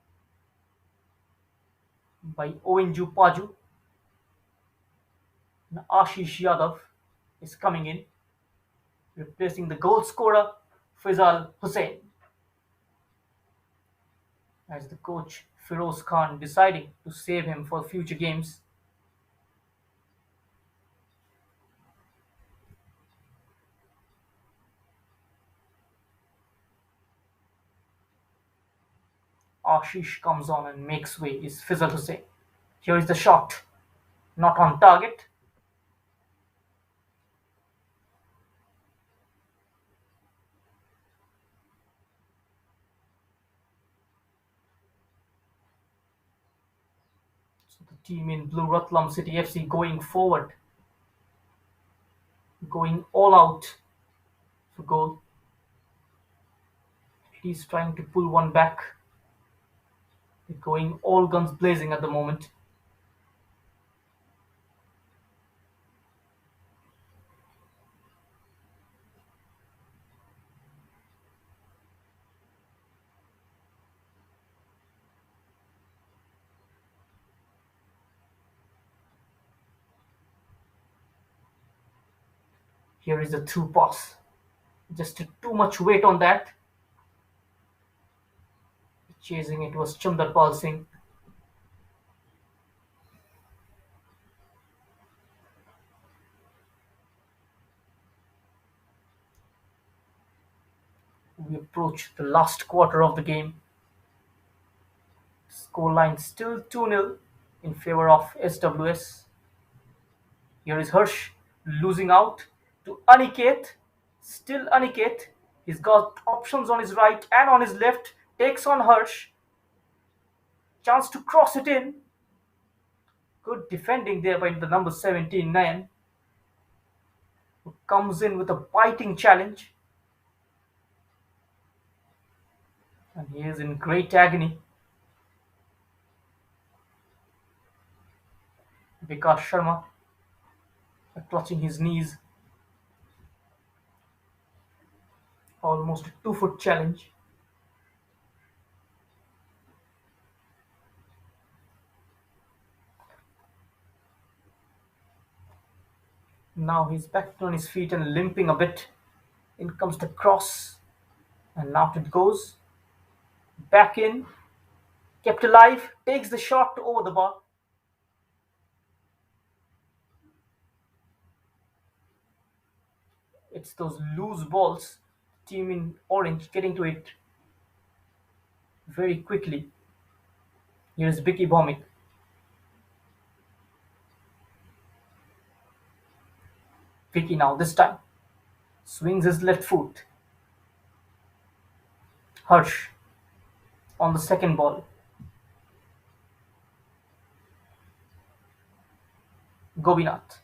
by Owenju Paju. And Ashish Yadav is coming in, replacing the goal scorer Faisal Hussain. As the coach Firoz Khan deciding to save him for future games. Ashish comes on and makes way. Is Faisal Hussain. Here is the shot. Not on target. So the team in blue, Ratlam City FC, going forward, going all out for goal. He's trying to pull one back. They're going all guns blazing at the moment. Here is a through pass. Just too much weight on that. Chasing it was Chandarpal Singh. We approach the last quarter of the game. Scoreline still 2-0 in favor of SWS. Here is Harsh losing out to Aniket. Still Aniket. He's got options on his right and on his left. Takes on Harsh. Chance to cross it in. Good defending there by the number 17 Nayan, who comes in with a biting challenge. And he is in great agony. Vikas Sharma clutching his knees. Almost a 2-foot challenge. Now he's back on his feet and limping a bit. In comes the cross. And out it goes. Back in. Kept alive. Takes the shot over the bar. It's those loose balls. Team in orange getting to it very quickly. Here's Vicky Bhomik. Vicky now this time. Swings his left foot. Harsh on the second ball. Gobinath.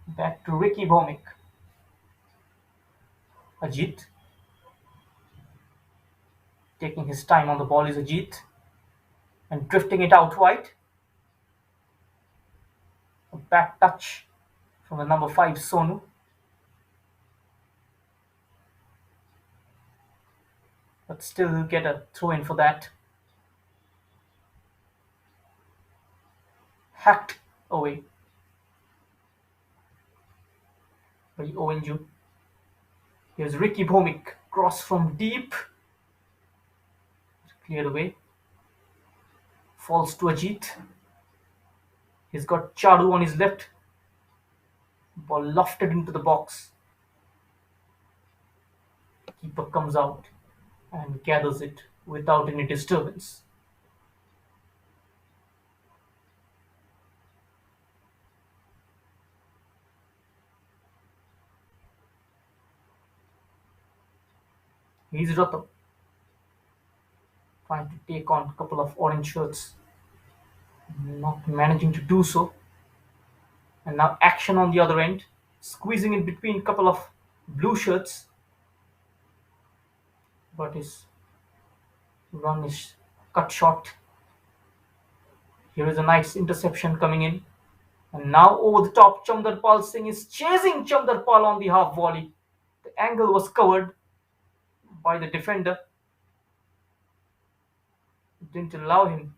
Back to Ricky Bhomik. Ajit Taking his time on the ball is Ajit and drifting it out wide. A back touch from the number 5 Sonu, but still he'll get a throw in for that. Hacked away by Owenju. Here's Ricky Bhomik, cross from deep, cleared away. Falls to Ajit. He's got Charu on his left. Ball lofted into the box. Keeper comes out and gathers it without any disturbance. He's Ratlam, trying to take on a couple of orange shirts, not managing to do so. And now action on the other end, squeezing in between a couple of blue shirts, but his run is cut short. Here is a nice interception coming in. And now over the top, Chamdarpal Singh is chasing Chamdarpal on the half volley. The angle was covered by the defender. It didn't allow him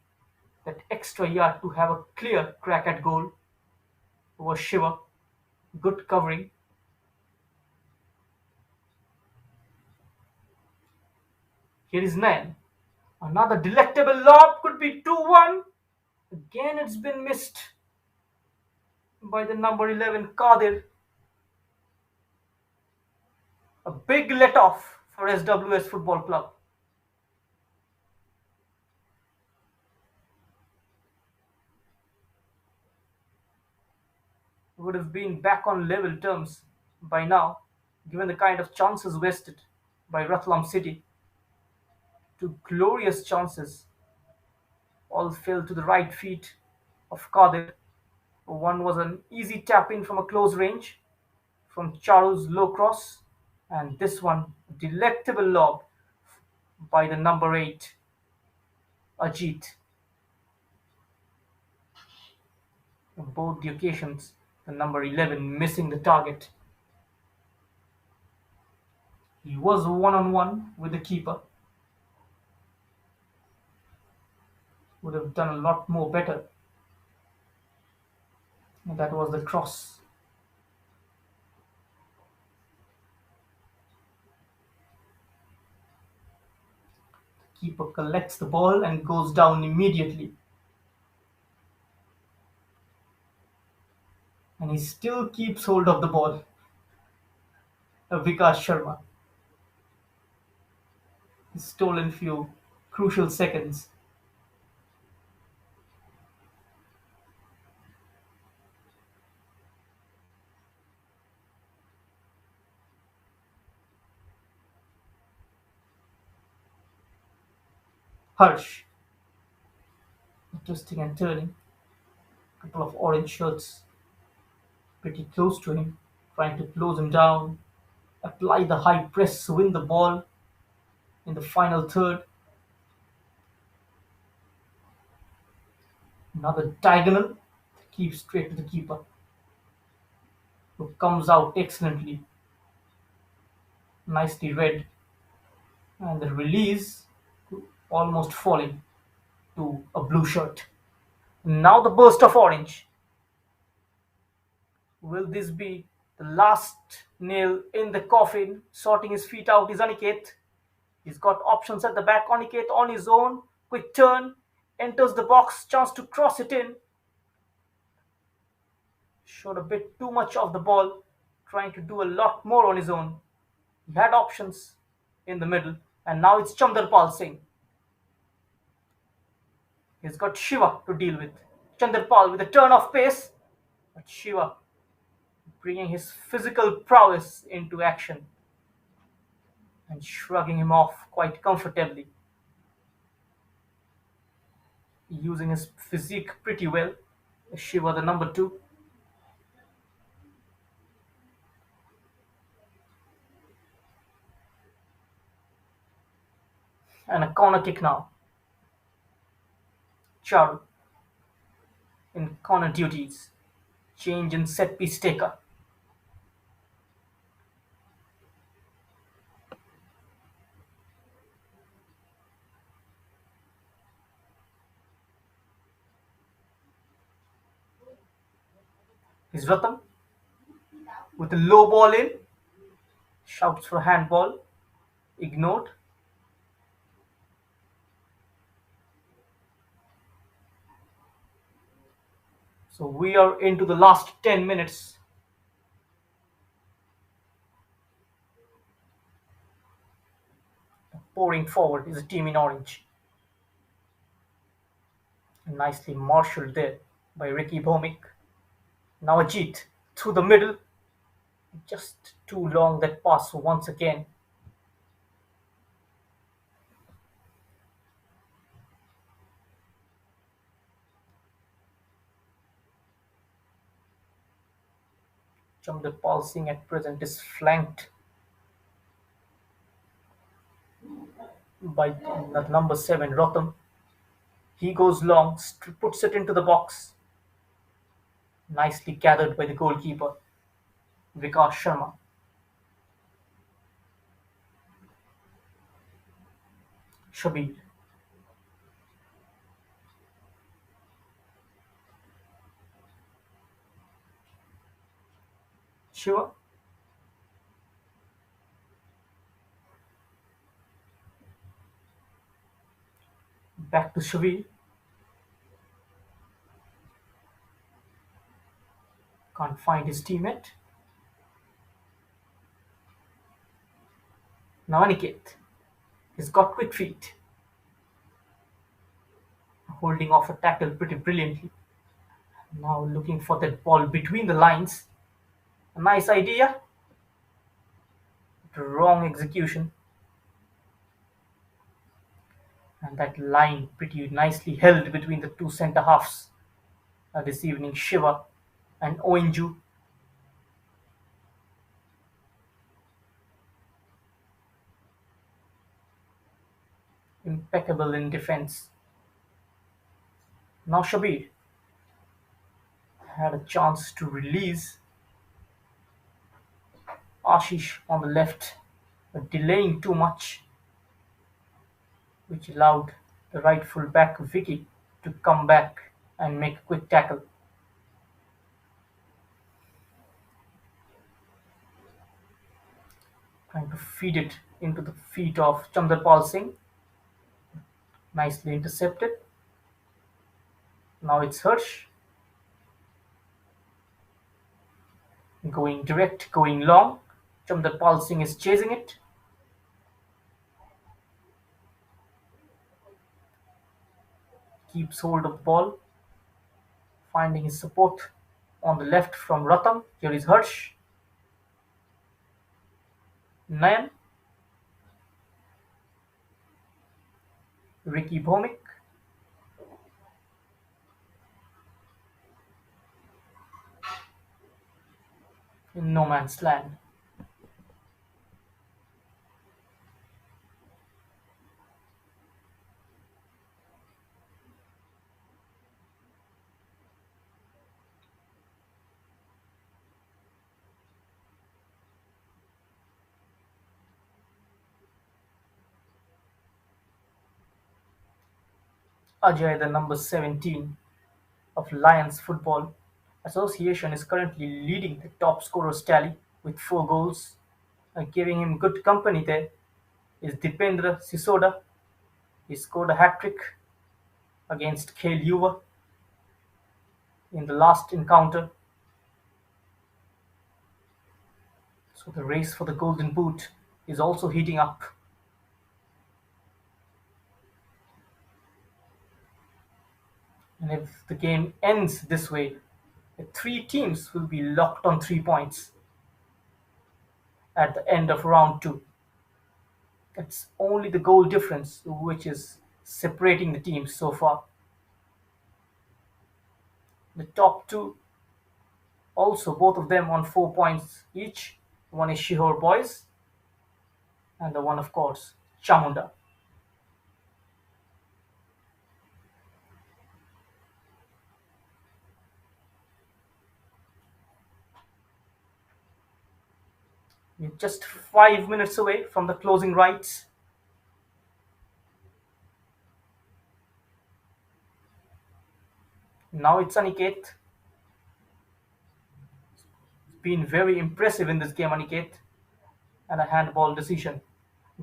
that extra yard to have a clear crack at goal over Shiva. Good covering. Here is Nayan. Another delectable lob, could be 2-1. Again, it's been missed by the number 11 Kadir. A big let off for SWS Football Club. Would have been back on level terms by now, given the kind of chances wasted by Ratlam City. Two glorious chances all fell to the right feet of Kadir. One was an easy tap in from a close range from Charu's low cross, and this one, delectable lob by the number 8 Ajit. On both the occasions, the number 11 missing the target. He was one-on-one with the keeper. Would have done a lot more better. And that was the cross. The keeper collects the ball and goes down immediately. And he still keeps hold of the ball. Vikas Sharma. He's stolen few crucial seconds. Harsh. Twisting and turning. A couple of orange shirts pretty close to him, trying to close him down, apply the high press, win the ball in the final third. Another diagonal, keeps straight to the keeper, who comes out excellently. Nicely read. And the release, almost falling to a blue shirt. Now the burst of orange. Will this be the last nail in the coffin? Sorting his feet out is Aniket. He's got options at the back. Aniket on his own. Quick turn. Enters the box. Chance to cross it in. Showed a bit too much of the ball. Trying to do a lot more on his own. He had options in the middle. And now it's Chandarpal Singh. He's got Shiva to deal with. Chandarpal with a turn of pace. But Shiva bringing his physical prowess into action and shrugging him off quite comfortably. Using his physique pretty well. Shiva, the number 2. And a corner kick now. Charu in corner duties. Change in set piece taker. Is Ratlam with a low ball in. Shouts for handball. Ignored. So we are into the last 10 minutes. Pouring forward is a team in orange. Nicely marshaled there by Ricky Bhomik. Now Ajit through the middle. Just too long that pass once again. Chamderpal Singh at present is flanked by the number 7 Rotham. He goes long, puts it into the box. Nicely gathered by the goalkeeper, Vikas Sharma. Shabir. Shiva. Back to Shabir. Can't find his teammate. Now Aniket. He's got quick feet. Holding off a tackle pretty brilliantly. Now looking for that ball between the lines. A nice idea. Wrong execution. And that line pretty nicely held between the two centre halves this evening, Shiva and Oenju. Impeccable in defence. Now Shabir had a chance to release Ashish on the left, but delaying too much, which allowed the right full back Vicky to come back and make a quick tackle. Trying to feed it into the feet of Chandrapal Singh. Nicely intercepted. Now it's Harsh. Going direct, going long. Chandrapal Singh is chasing it. Keeps hold of the ball. Finding his support on the left from Ratam. Here is Harsh. Nayan. Ricky Bhomik. In no man's land. Ajay, the number 17 of Lions Football Association, is currently leading the top scorers tally with 4 goals. Giving him good company there is Dipendra Sisoda. He scored a hat-trick against Khel Yuva in the last encounter. So the race for the Golden Boot is also heating up. And if the game ends this way, the 3 teams will be locked on 3 points at the end of round 2. It's only the goal difference which is separating the teams so far. The top 2, also both of them on 4 points each. One is Shihor Boys and the one, of course, Chamunda. We're just 5 minutes away from the closing rites. Now it's Aniket. Been very impressive in this game, Aniket. And a handball decision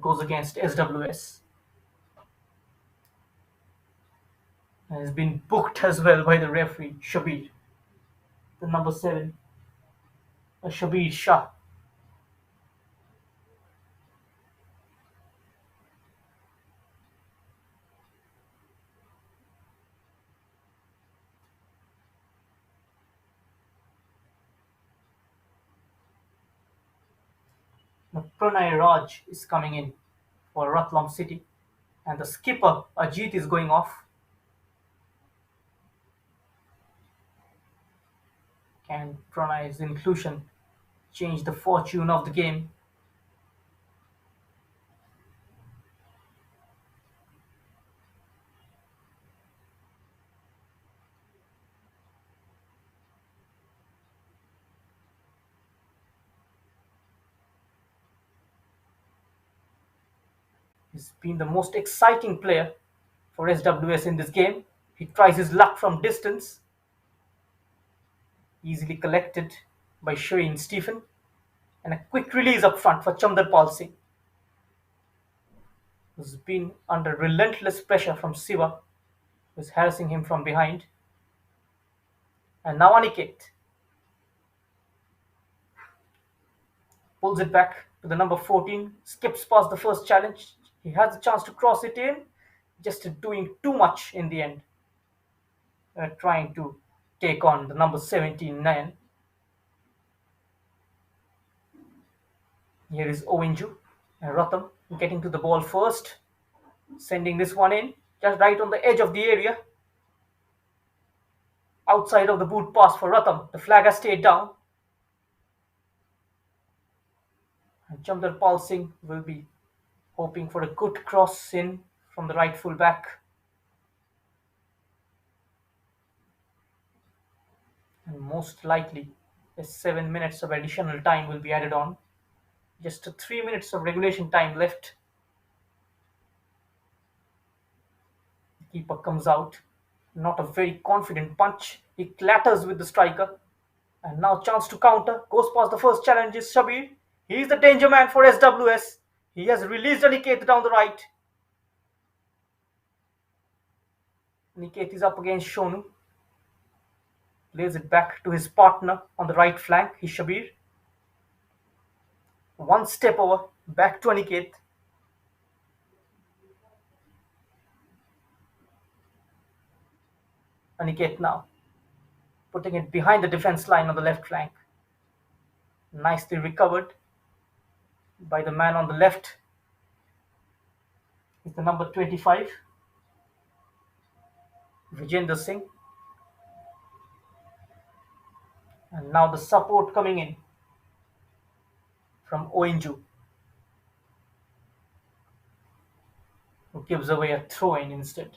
goes against SWS. And has been booked as well by the referee, Shabir. The number 7, Shabir Shah. Now Pranay Raj is coming in for Ratlam City. And the skipper, Ajit, is going off. Can Pranay's inclusion change the fortune of the game? He's been the most exciting player for SWS in this game. He tries his luck from distance, easily collected by Shireen Stephen, and a quick release up front for Chamdarpal Singh, who's been under relentless pressure from Siva, who's harassing him from behind. And now Aniket pulls it back to the number 14, skips past the first challenge. He has a chance to cross it in, just doing too much in the end, trying to take on the number 17 Nayan. Here is Owenju and Ratam getting to the ball first, sending this one in, just right on the edge of the area. Outside of the boot pass for Ratam. The flag has stayed down. And Chamdarpal Singh will be hoping for a good cross in from the right full back. And most likely, 7 minutes of additional time will be added on. Just 3 minutes of regulation time left. The keeper comes out. Not a very confident punch. He clatters with the striker. And now chance to counter. Goes past the first challenge is Shabir. He is the danger man for SWS. He has released Aniket down the right. Aniket is up against Shonu. Plays it back to his partner on the right flank, is Shabir. One step over, back to Aniket. Aniket now, putting it behind the defense line on the left flank. Nicely recovered by the man on the left. Is the number 25, Vijender Singh. And now the support coming in from Oenju, who gives away a throw-in instead.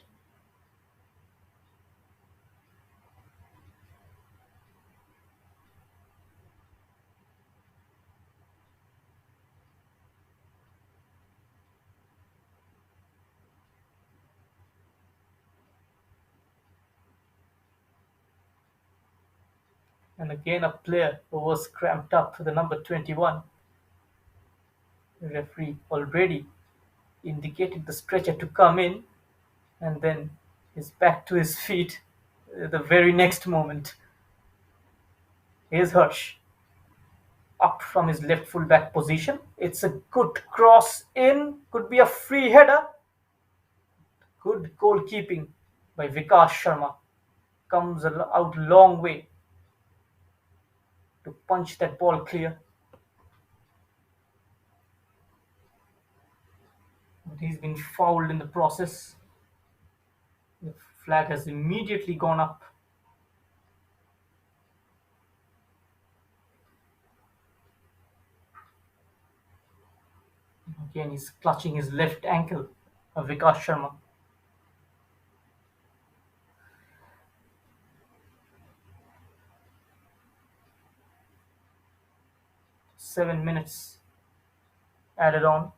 And again a player who was cramped up, the number 21. The referee already indicated the stretcher to come in, and then is back to his feet the very next moment. Here's Hirsch up from his left full back position. It's a good cross in, could be a free header. Good goalkeeping by Vikas Sharma. Comes out a long way to punch that ball clear. But he's been fouled in the process. The flag has immediately gone up. Again, he's clutching his left ankle, Vikas Sharma. 7 minutes added on.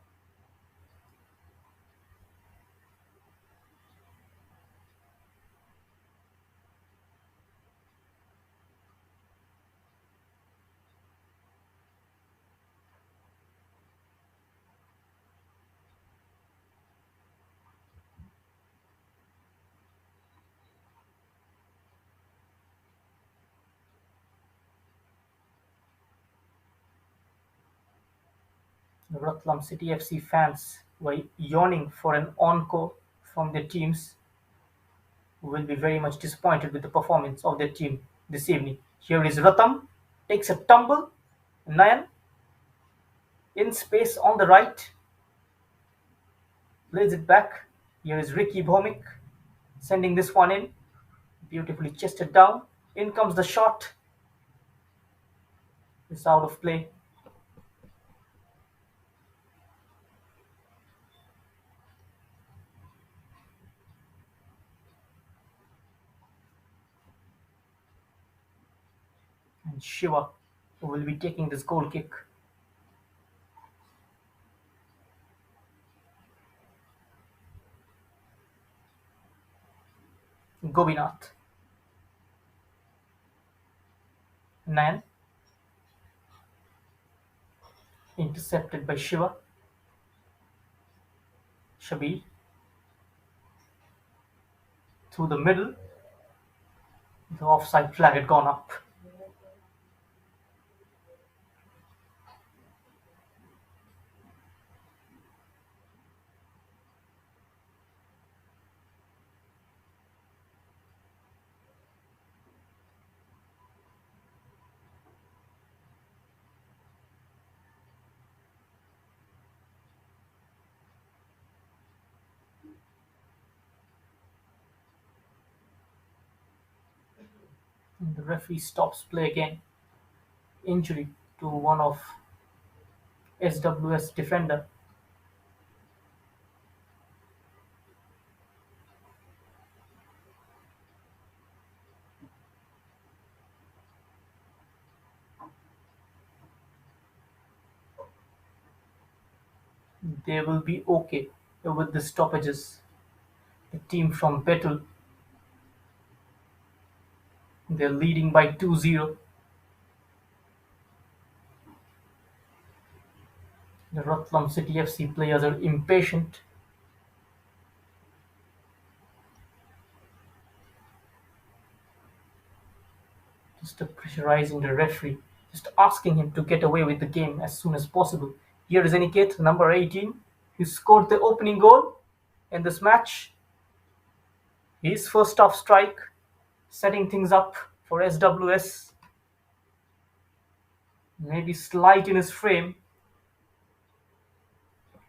The Ratlam City FC fans were yawning for an encore from their teams will be very much disappointed with the performance of their team this evening. Here is Ratam, takes a tumble, Nayan in space on the right, lays it back. Here is Ricky Bhomik sending this one in, beautifully chested down. In comes the shot, it's out of play. And Shiva will be taking this goal kick. Gobinath. Nayan intercepted by Shiva. Shabir through the middle. The offside flag had gone up. And the referee stops play again. Injury to one of SWS defender. They will be okay with the stoppages. The team from Betul, they're leading by 2-0. The Ratlam City FC players are impatient. Just pressurizing the referee, just asking him to get away with the game as soon as possible. Here is Aniket, number 18, who scored the opening goal in this match. His first off strike, setting things up for SWS. Maybe slight in his frame.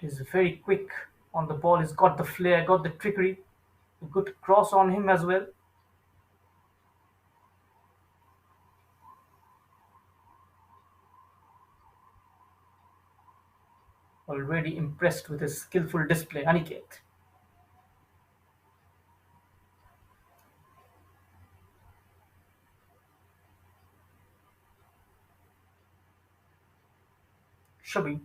It is very quick on the ball. He's got the flair, got the trickery. A good cross on him as well. Already impressed with his skillful display, Aniket. Shabi.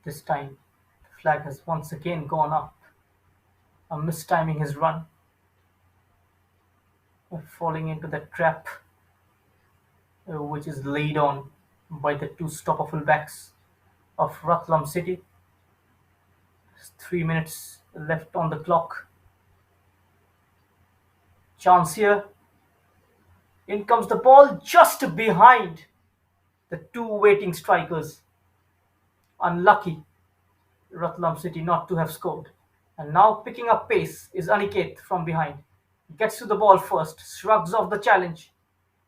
This time, the flag has once again gone up. A mistiming his run. Falling into the trap which is laid on by the two stopper fullbacks of Ratlam City. 3 minutes left on the clock. Chance here. In comes the ball just behind the two waiting strikers. Unlucky Ratlam City not to have scored. And now picking up pace is Aniket from behind. Gets to the ball first, shrugs off the challenge.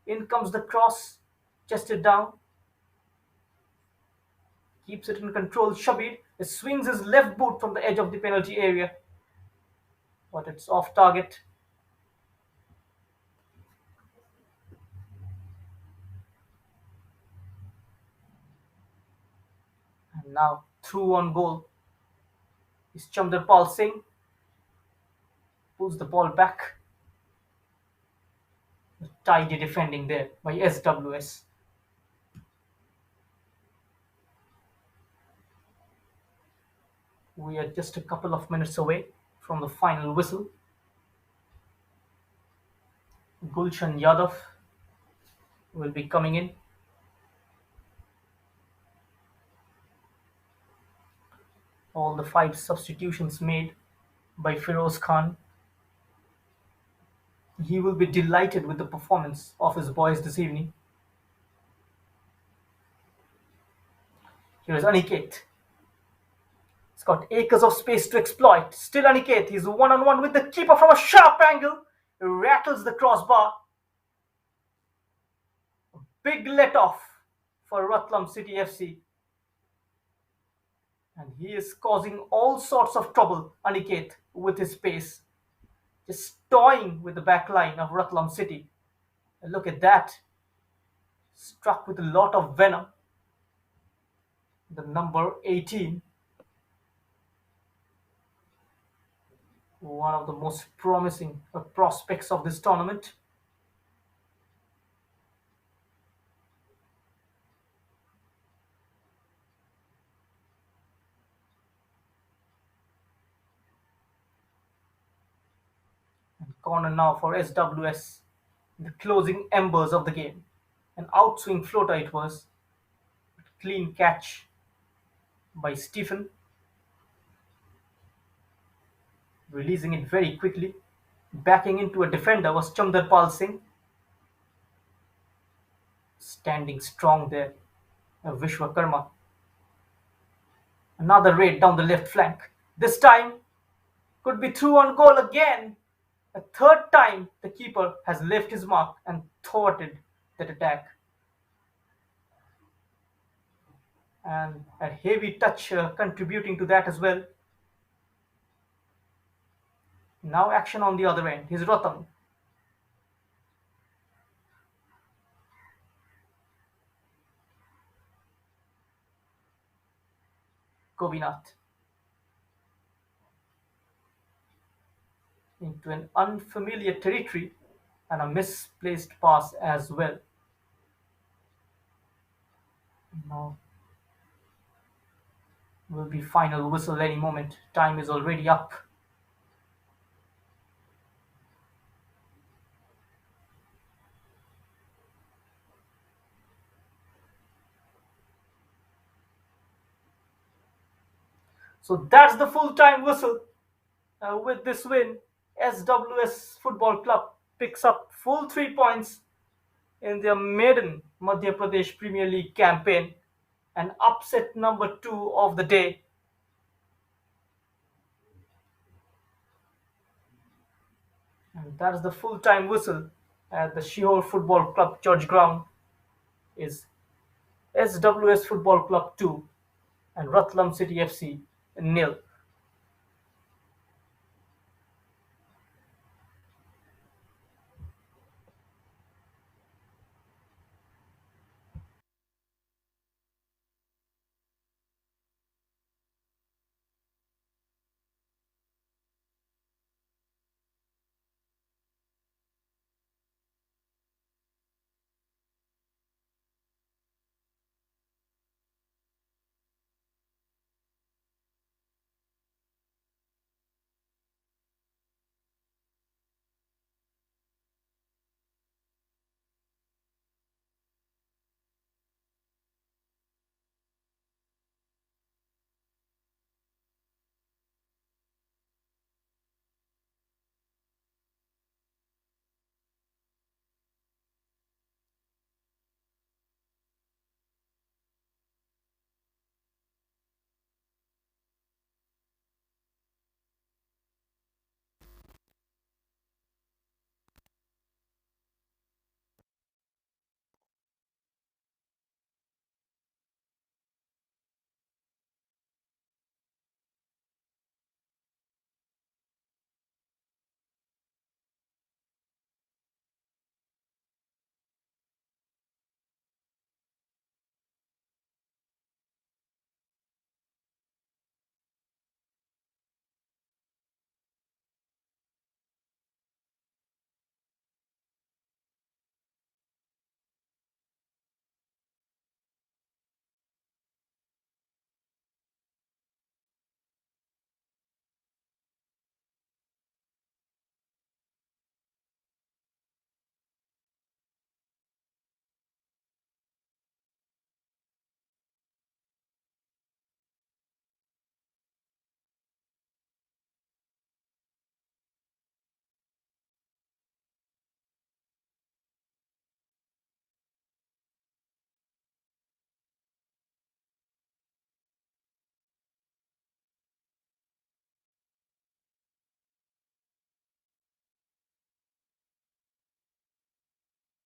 In comes the cross, chested down. Keeps it in control. Shabir swings his left boot from the edge of the penalty area. But it's off target. And now through on goal is Chandrapal Singh. Pulls the ball back. Tidy defending there by SWS. We are just a couple of minutes away from the final whistle. Gulshan Yadav will be coming in. All the 5 substitutions made by Firoz Khan. He will be delighted with the performance of his boys this evening. Here is Aniket. He's got acres of space to exploit. Still Aniket. He's one-on-one with the keeper from a sharp angle. He rattles the crossbar. Big let-off for Ratlam City FC. And he is causing all sorts of trouble, Aniket, with his pace. Just toying with the back line of Ratlam City. And look at that. Struck with a lot of venom. The number 18. One of the most promising prospects of this tournament. And corner now for SWS. The closing embers of the game. An outswing floater it was. Clean catch by Stephen. Releasing it very quickly. Backing into a defender was Chandarpal Singh. Standing strong there, Vishwakarma. Another raid down the left flank. This time could be through on goal again. A third time the keeper has left his mark and thwarted that attack. And a heavy touch contributing to that as well. Now action on the other end. Here's Ratlam. Gobinath. Into an unfamiliar territory and a misplaced pass as well. Now will be final whistle any moment. Time is already up. So that's the full-time whistle. With this win, SWS Football Club picks up full 3 points in their maiden Madhya Pradesh Premier League campaign, and upset number 2 of the day. And that's the full-time whistle at the Shihor Football Club Church Ground. Is SWS Football Club 2 and Ratlam City FC 0.